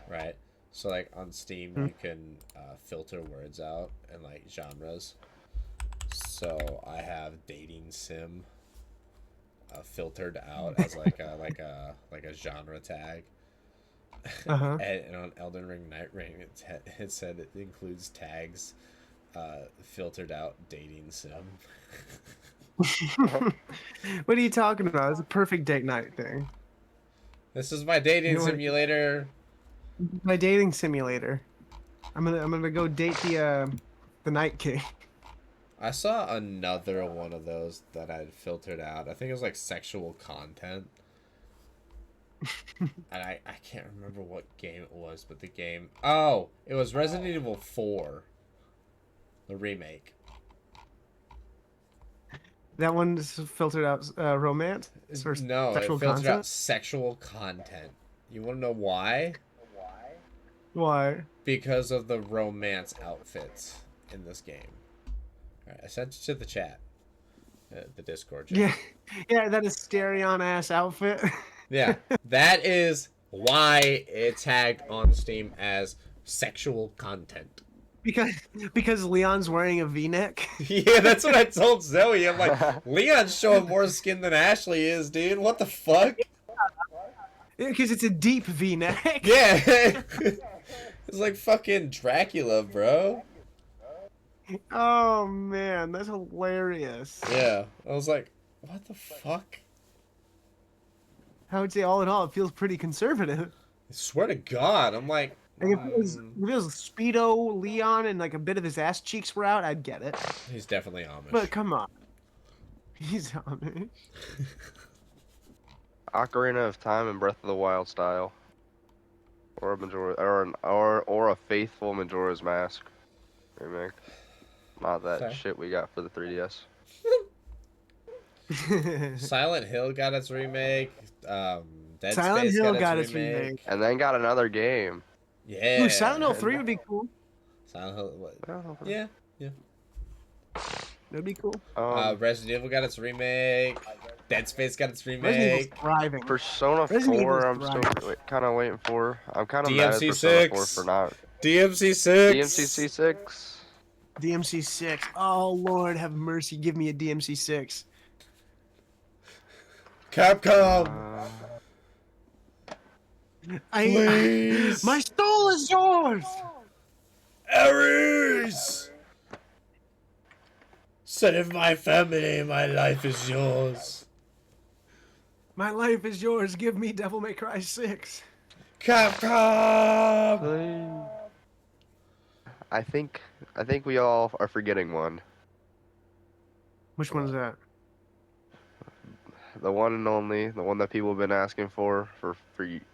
right? So like on Steam you can filter words out and like genres. So I have dating sim filtered out as like a genre tag. Uh-huh. And on Elden Ring Night Rain it said it includes tags filtered out dating sim. What are you talking about? It's a perfect date night thing. This is my dating You know what- simulator. My dating simulator. I'm gonna go date the Night King. I saw another one of those that I'd filtered out. I think it was like sexual content. And I can't remember what game it was, but the game... Oh! It was Resident Evil 4. The remake. That one's filtered out romance or No, it sexual filtered content. out sexual content. You want to know why? Why? Because of the romance outfits in this game. All right, I sent it to the chat, the Discord chat. Yeah, yeah, that Asterion ass outfit. Yeah, that is why it's tagged on Steam as sexual content. Because Leon's wearing a V-neck. Yeah, that's what I told Zoe. I'm like, Leon's showing more skin than Ashley is, dude. What the fuck? Because it's a deep V-neck. Yeah. It's like fucking Dracula, bro. Oh man, that's hilarious. Yeah. I was like, what the fuck? I would say all in all, it feels pretty conservative. I swear to God. I'm like, Like if it was Speedo Leon and like a bit of his ass cheeks were out, I'd get it. he's definitely Amish. But come on, he's Amish. Ocarina of Time and Breath of the Wild style. Or a or a faithful Majora's Mask remake. Not that Sorry? shit we got for the 3DS. Silent Hill got its remake. Dead Silent Space Hill got its remake. And then got another game. Yeah. Ooh, Silent Hill 3 would be cool. Silent Hill. What? Yeah. That'd be cool. Resident Evil got its remake. Dead Space got its Resident Evil's remake. thriving. Persona Resident 4, Evil's I'm still thriving. kind of waiting for. I'm kind of mad at DMC Persona 4 6. for not. DMC6. DMCC 6. DMC 6. Oh Lord, have mercy, give me a DMC 6. Capcom. Please. My soul is yours. Ares. Save my family. My life is yours. My life is yours. Give me Devil May Cry 6. Capcom. I think we all are forgetting one. Which one is that? The one and only, the one that people have been asking for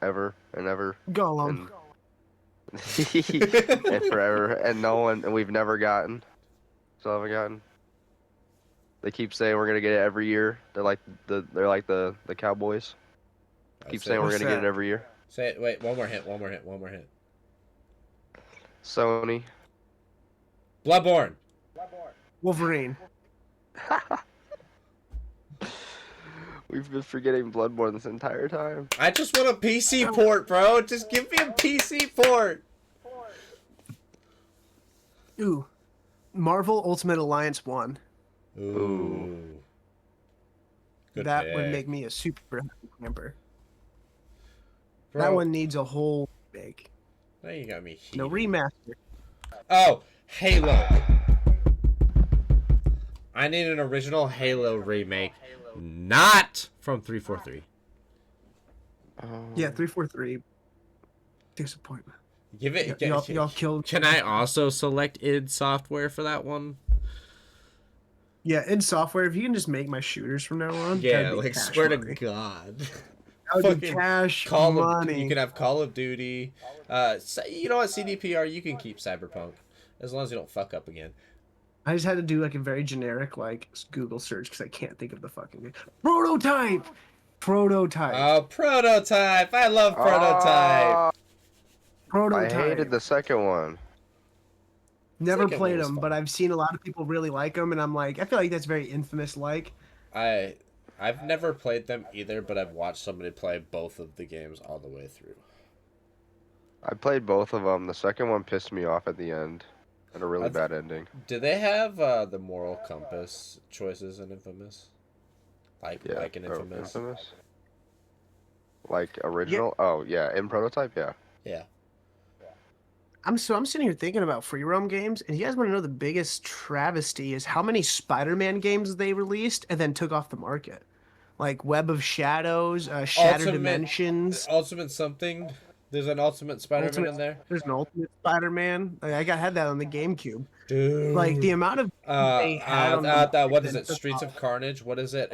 ever and ever. Gollum. And forever, and we've never gotten. Still haven't gotten. They keep saying we're gonna get it every year. They're like the Cowboys. Keep saying we're gonna get it every year. Say it. Wait. One more hint. Sony. Bloodborne. Wolverine. We've been forgetting Bloodborne this entire time. I just want a PC port, bro. Just give me a PC port. Ooh. Marvel Ultimate Alliance 1. Ooh. Good That pick. would make me a super happy camper. Bro, That one needs a whole big. Now you got me heated. No remaster. Oh, Halo. I need an original Halo remake, not from 343. Yeah, 343. Disappointment. Give it. Y'all killed. Can I also select id Software for that one? Yeah, in software, if you can just make my shooters from now on. Yeah, that'd be like cash swear to money. God. That would be Fucking cash Call money. of, you can have Call of Duty. You know what, CDPR, you can keep Cyberpunk as long as you don't fuck up again. I just had to do like a very generic like Google search because I can't think of the fucking name. Prototype. Oh, Prototype! I love Prototype. I Prototype. hated the second one. Never Second one played was them, fun. but I've seen a lot of people really like them, and I'm like, I feel like that's very infamous. Like, I've never played them either, but I've watched somebody play both of the games all the way through. I played both of them. The second one pissed me off at the end. Had a really bad ending. Do they have the moral compass choices in Infamous? Like in Infamous? Like original? Yeah. Oh yeah, in Prototype, yeah. Yeah. I'm sitting here thinking about free roam games, and you guys want to know the biggest travesty is how many Spider-Man games they released and then took off the market, like Web of Shadows, Shattered Dimensions. Ultimate something. There's an Ultimate Spider-Man in there. There's an Ultimate Spider-Man. Like, I had that on the GameCube. Dude. Like the amount of they had on the what is market it? then Streets took of off. Carnage? What is it?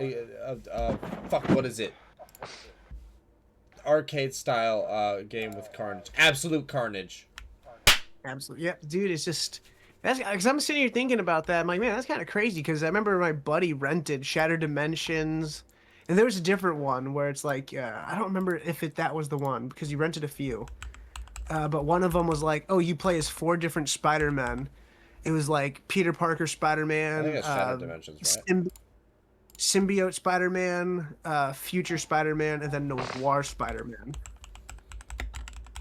Fuck, what is it? Arcade style game with Carnage. Absolute Carnage. Absolutely, yeah, dude. It's just that's because I'm sitting here thinking about that. I'm like, man, that's kind of crazy. Because I remember my buddy rented Shattered Dimensions, and there was a different one where it's like, I don't remember if that was the one because you rented a few. but one of them was like, oh, you play as 4 different Spider-Men. It was like Peter Parker I think Spider-Man, it's Shattered Dimensions, right? Symbiote Spider-Man, Future Spider-Man, and then Noir Spider-Man.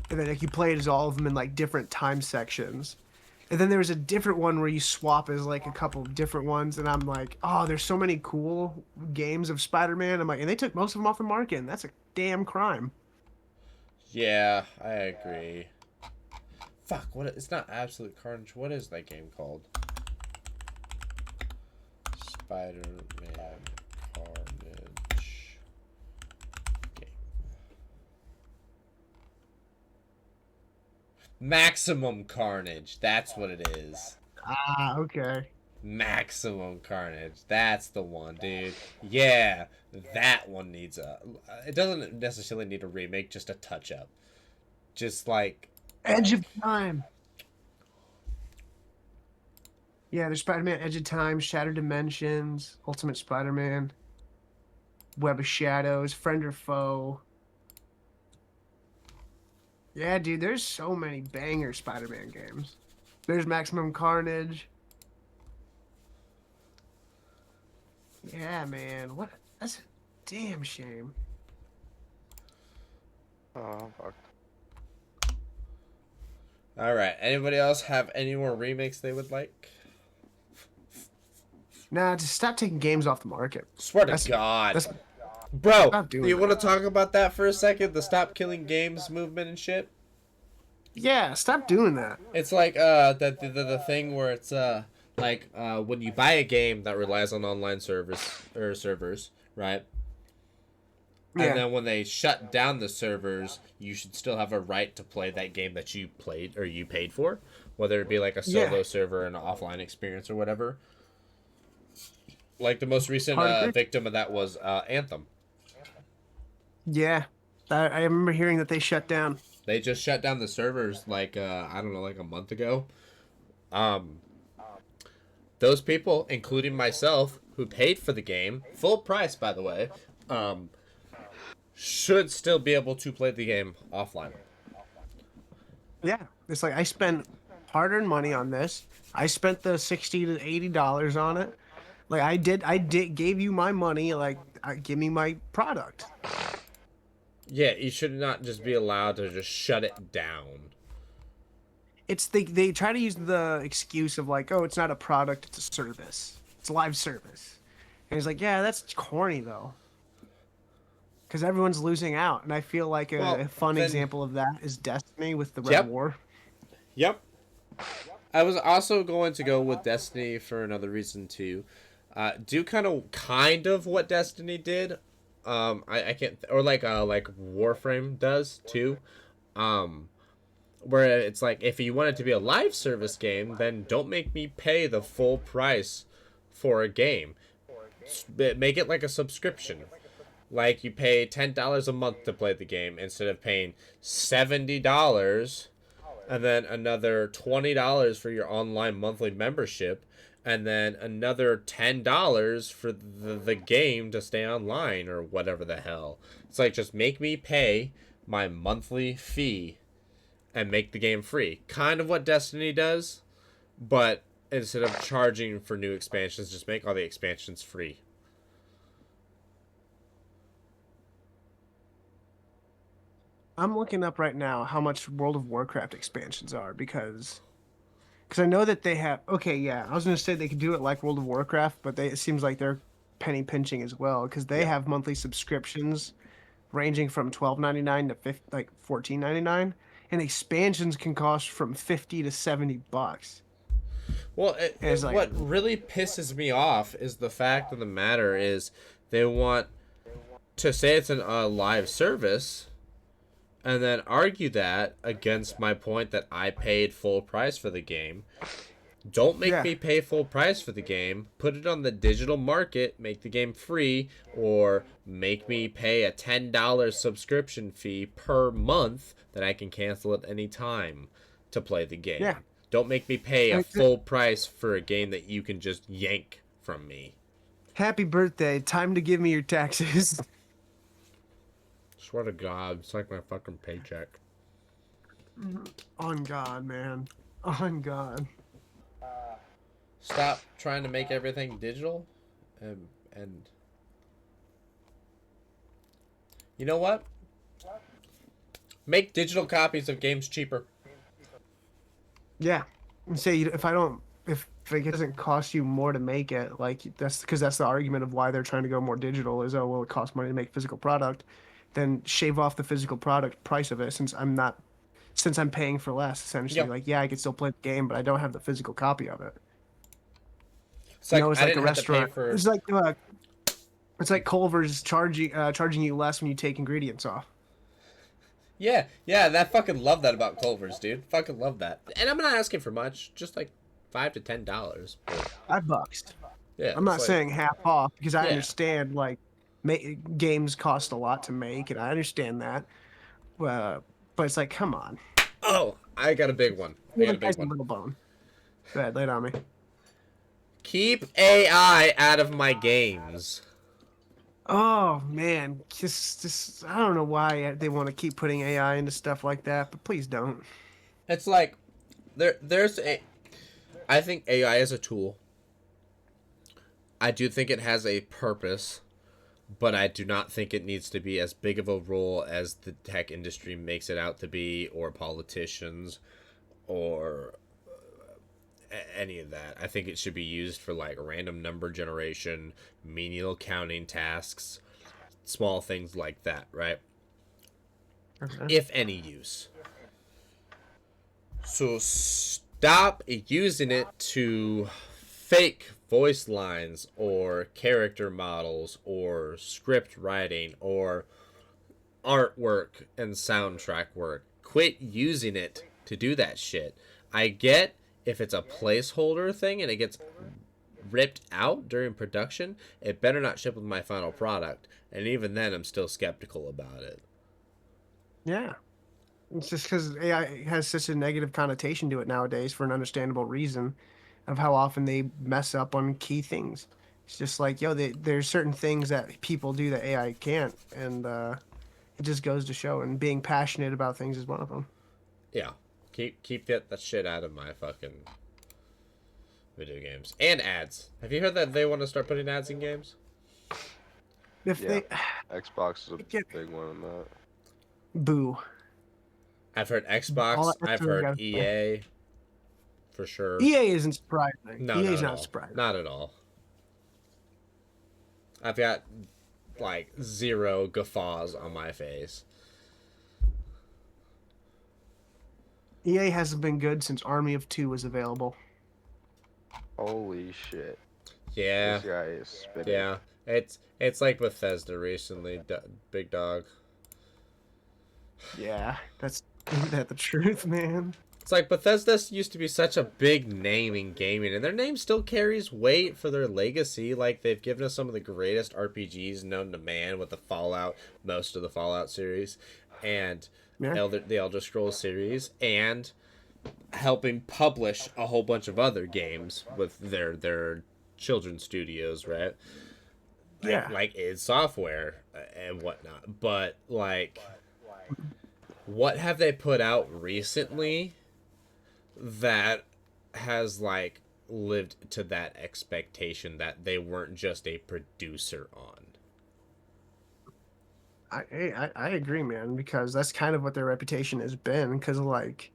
And then like you played as all of them in like different time sections. And then there was a different one where you swap as like a couple of different ones, and I'm like, oh, there's so many cool games of Spider-Man. I'm like, and they took most of them off the market, and that's a damn crime. Yeah, I agree. Fuck, what? It's not Absolute Carnage. What is that game called? Spider-Man Carnage game. Maximum Carnage. That's what it is. Ah, okay. Maximum Carnage. That's the one, dude. Yeah, that one needs a. It doesn't necessarily need a remake, just a touch up. Just like. Edge of Time. Yeah, there's Spider-Man Edge of Time, Shattered Dimensions, Ultimate Spider-Man, Web of Shadows, Friend or Foe. Yeah, dude, there's so many banger Spider-Man games. There's Maximum Carnage. Yeah, man. What? That's a damn shame. Oh, fuck. All right. Anybody else have any more remakes they would like? Nah, just stop taking games off the market. Swear to God. That's, Bro, stop do doing you that. want to talk about that for a second? The Stop Killing Games movement and shit? Yeah, stop doing that. It's like the thing where it's when you buy a game that relies on online servers, right? Yeah. And then when they shut down the servers, you should still have a right to play that game that you played or you paid for, whether it be like a solo server and an offline experience or whatever. Like the most recent victim of that was Anthem. Yeah. I remember hearing that they shut down. They just shut down the servers like I don't know, like a month ago. Those people, including myself, who paid for the game, full price by the way, should still be able to play the game offline. Yeah. It's like I spent hard-earned money on this. I spent the $60 to $80 on it. Like I did gave you my money, like give me my product. Yeah, you should not just be allowed to just shut it down. It's they try to use the excuse of like, oh, it's not a product, it's a service. It's a live service. And he's like, yeah, that's corny though. Because everyone's losing out. And I feel like a fun example of that is Destiny with the Red War. Yep. I was also going to go with Destiny for another reason too. Do kind of what Destiny did. I can't, or like Warframe does too. Where it's like, if you want it to be a live service game, then don't make me pay the full price for a game. Make it like a subscription. Like you pay $10 a month to play the game instead of paying $70 and then another $20 for your online monthly membership and then another $10 for the game to stay online or whatever the hell. It's like, just make me pay my monthly fee and make the game free. Kind of what Destiny does, but instead of charging for new expansions, just make all the expansions free. I'm looking up right now how much World of Warcraft expansions are because I know that they have. Okay, yeah, I was gonna say they could do it like World of Warcraft, but it seems like they're penny pinching as well because they have monthly subscriptions ranging from $12.99 to $14.99, and expansions can cost from $50 to $70. Well, what really pisses me off is the fact of the matter is they want to say it's a live service and then argue that against my point that I paid full price for the game. Don't make me pay full price for the game. Put it on the digital market, make the game free, or make me pay a $10 subscription fee per month that I can cancel at any time to play the game. Yeah. Don't make me pay a full price for a game that you can just yank from me. Happy birthday. Time to give me your taxes. Swear to God, it's like my fucking paycheck. On God, man. On God. Stop trying to make everything digital, and you know what? Make digital copies of games cheaper. Yeah. And say if I don't, if it doesn't cost you more to make it, like that's because that's the argument of why they're trying to go more digital is, oh, well, it costs money to make physical product. Then shave off the physical product price of it since I'm paying for less, essentially. Yep. Like, yeah, I can still play the game, but I don't have the physical copy of it. It's You like know, it's I like a didn't have to pay restaurant. for. It's like Culver's charging you less when you take ingredients off. Yeah, yeah, I fucking love that about Culver's, dude. Fucking love that. And I'm not asking for much, just like $5 to $10. $5. Yeah, I'm not it's like, saying half off because I yeah. understand like games cost a lot to make, and I understand that. But it's like, come on, Oh, I got a big one. I give got the a big guys a one. little bone. Go ahead, lay it on me. Keep AI out of my games. Oh man, just I don't know why they want to keep putting AI into stuff like that, but please don't. It's like there's a. I think AI is a tool. I do think it has a purpose, but I do not think it needs to be as big of a role as the tech industry makes it out to be, or politicians, or any of that. I think it should be used for like random number generation, menial counting tasks, small things like that, right? Okay. If any use. So stop using it to fake voice lines or character models or script writing or artwork and soundtrack work. Quit using it to do that shit. I get if it's a placeholder thing and it gets ripped out during production, it better not ship with my final product. And even then, I'm still skeptical about it. Yeah. It's just because AI has such a negative connotation to it nowadays for an understandable reason of how often they mess up on key things. It's just like, yo, there's certain things that people do that AI can't, and it just goes to show. And being passionate about things is one of them. Yeah, keep that shit out of my fucking video games and ads. Have you heard that they want to start putting ads in games? If Yeah. they Xbox is a get big one on that. boo, I've heard all Xbox. that's I've really heard gotta say. EA. For sure. EA isn't surprising. No, EA's not at not all. surprising. Not at all. I've got like zero guffaws on my face. EA hasn't been good since Army of Two was available. Holy shit. Yeah, This guy is spitting. yeah. It's like Bethesda recently, big dog. Yeah, isn't that the truth, man? It's like Bethesda used to be such a big name in gaming, and their name still carries weight for their legacy. Like, they've given us some of the greatest RPGs known to man with the Fallout, most of the Fallout series, and Yeah. the Elder Scrolls series, and helping publish a whole bunch of other games with their children's studios, right? Yeah. Like id Software and whatnot. But like, what have they put out recently that has like lived to that expectation that they weren't just a producer on? I agree, man, because that's kind of what their reputation has been. Because like,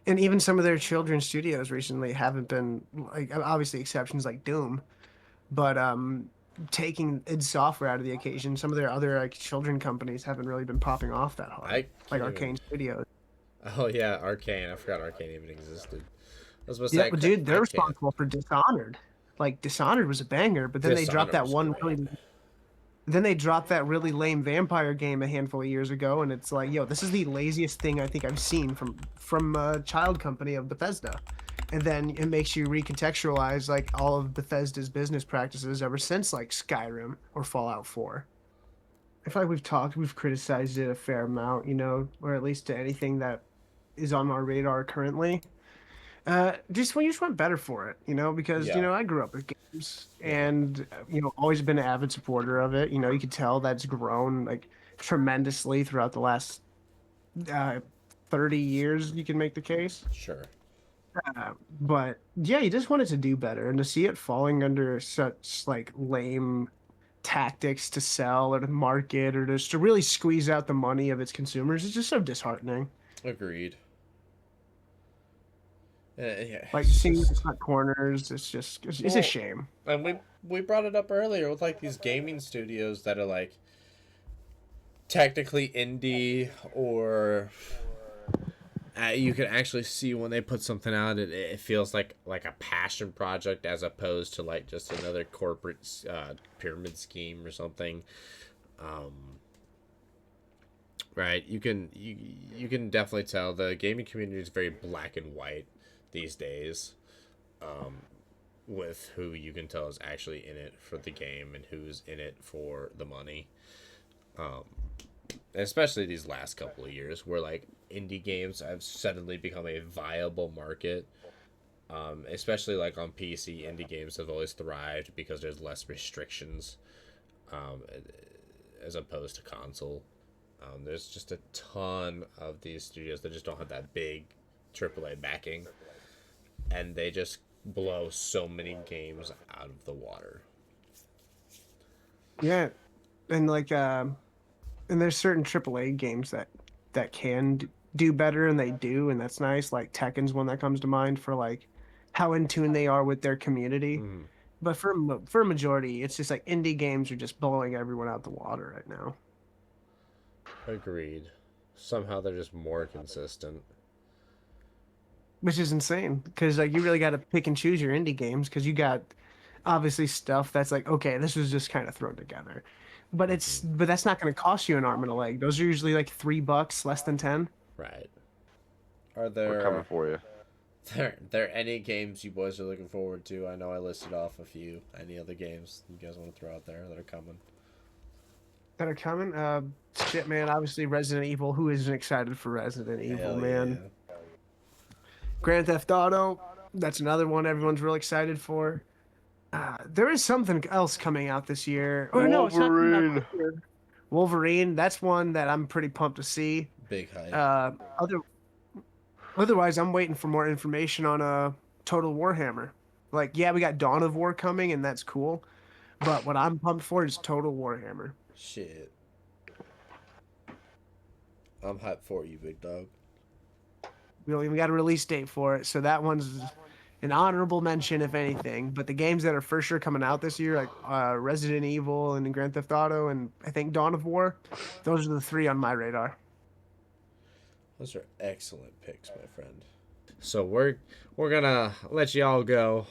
and even some of their children's studios recently haven't been like obviously exceptions like Doom, but taking id Software out of the occasion, some of their other like children companies haven't really been popping off that hard, I like can't Arcane even. Studios. Oh yeah, Arcane. I forgot Arcane even existed. I was supposed to Yeah, say but dude, I they're can't. responsible for Dishonored. Like Dishonored was a banger, but then they dropped Dishonored that was one great. then they dropped that really lame vampire game a handful of years ago, and it's like, yo, this is the laziest thing I think I've seen from a child company of Bethesda. And then it makes you recontextualize like all of Bethesda's business practices ever since like Skyrim or Fallout 4. I feel like we've criticized it a fair amount, or at least to anything that is on our radar currently. Just when you just want better for it, because Yeah, I grew up with games yeah. and always been an avid supporter of it. You could tell that's grown like tremendously throughout the last uh, 30 years, you can make the case. Sure. But yeah, you just want it to do better, and to see it falling under such like lame tactics to sell or to market or just to really squeeze out the money of its consumers is just so disheartening. Agreed. Yeah, Like it's seeing it just. cut corners, it's a Well, shame. and we brought it up earlier with like these gaming studios that are like technically indie, or you can actually see when they put something out, it feels like a passion project as opposed to like just another corporate pyramid scheme or something. Um, right? You can definitely tell the gaming community is very black and white these days. Um, with who you can tell is actually in it for the game and who's in it for the money. Um, Especially these last couple of years where like indie games have suddenly become a viable market. Especially like on PC, indie games have always thrived because there's less restrictions, um, as opposed to console. There's just a ton of these studios that just don't have that big AAA backing, and they just blow so many games out of the water. Yeah, and like and there's certain AAA games that can do better, and they do, and that's nice. Like Tekken's one that comes to mind for like how in tune they are with their community. Mm, But for a majority, it's just like indie games are just blowing everyone out the water right now, agreed. Somehow they're just more consistent. which is insane because like you really got to pick and choose your indie games because you got obviously stuff that's like okay, this was just kind of thrown together, Hmm. but that's not going to cost you an arm and a leg. Those are usually like $3, less than 10. Right. Are We're coming there for you. there any games you boys are looking forward to? I know I listed off a few. Any other games you guys want to throw out there that are coming? That are coming. Shit, man. Obviously, Resident Evil. Who isn't excited for Resident Evil, Hell man? yeah. Grand Theft Auto. That's another one everyone's real excited for. There is something else coming out this year. Or no, it's not coming out this Wolverine. year. Wolverine. That's one that I'm pretty pumped to see. Big hype. Other otherwise, I'm waiting for more information on Total Warhammer. Like, yeah, we got Dawn of War coming, and that's cool. But what I'm pumped for is Total Warhammer. Shit. I'm hyped for you, big dog. We don't even got a release date for it, so that one's an honorable mention, if anything. But the games that are for sure coming out this year, like Resident Evil and Grand Theft Auto, and I think Dawn of War, those are the three on my radar. Those are excellent picks, my friend. So we're gonna let y'all go.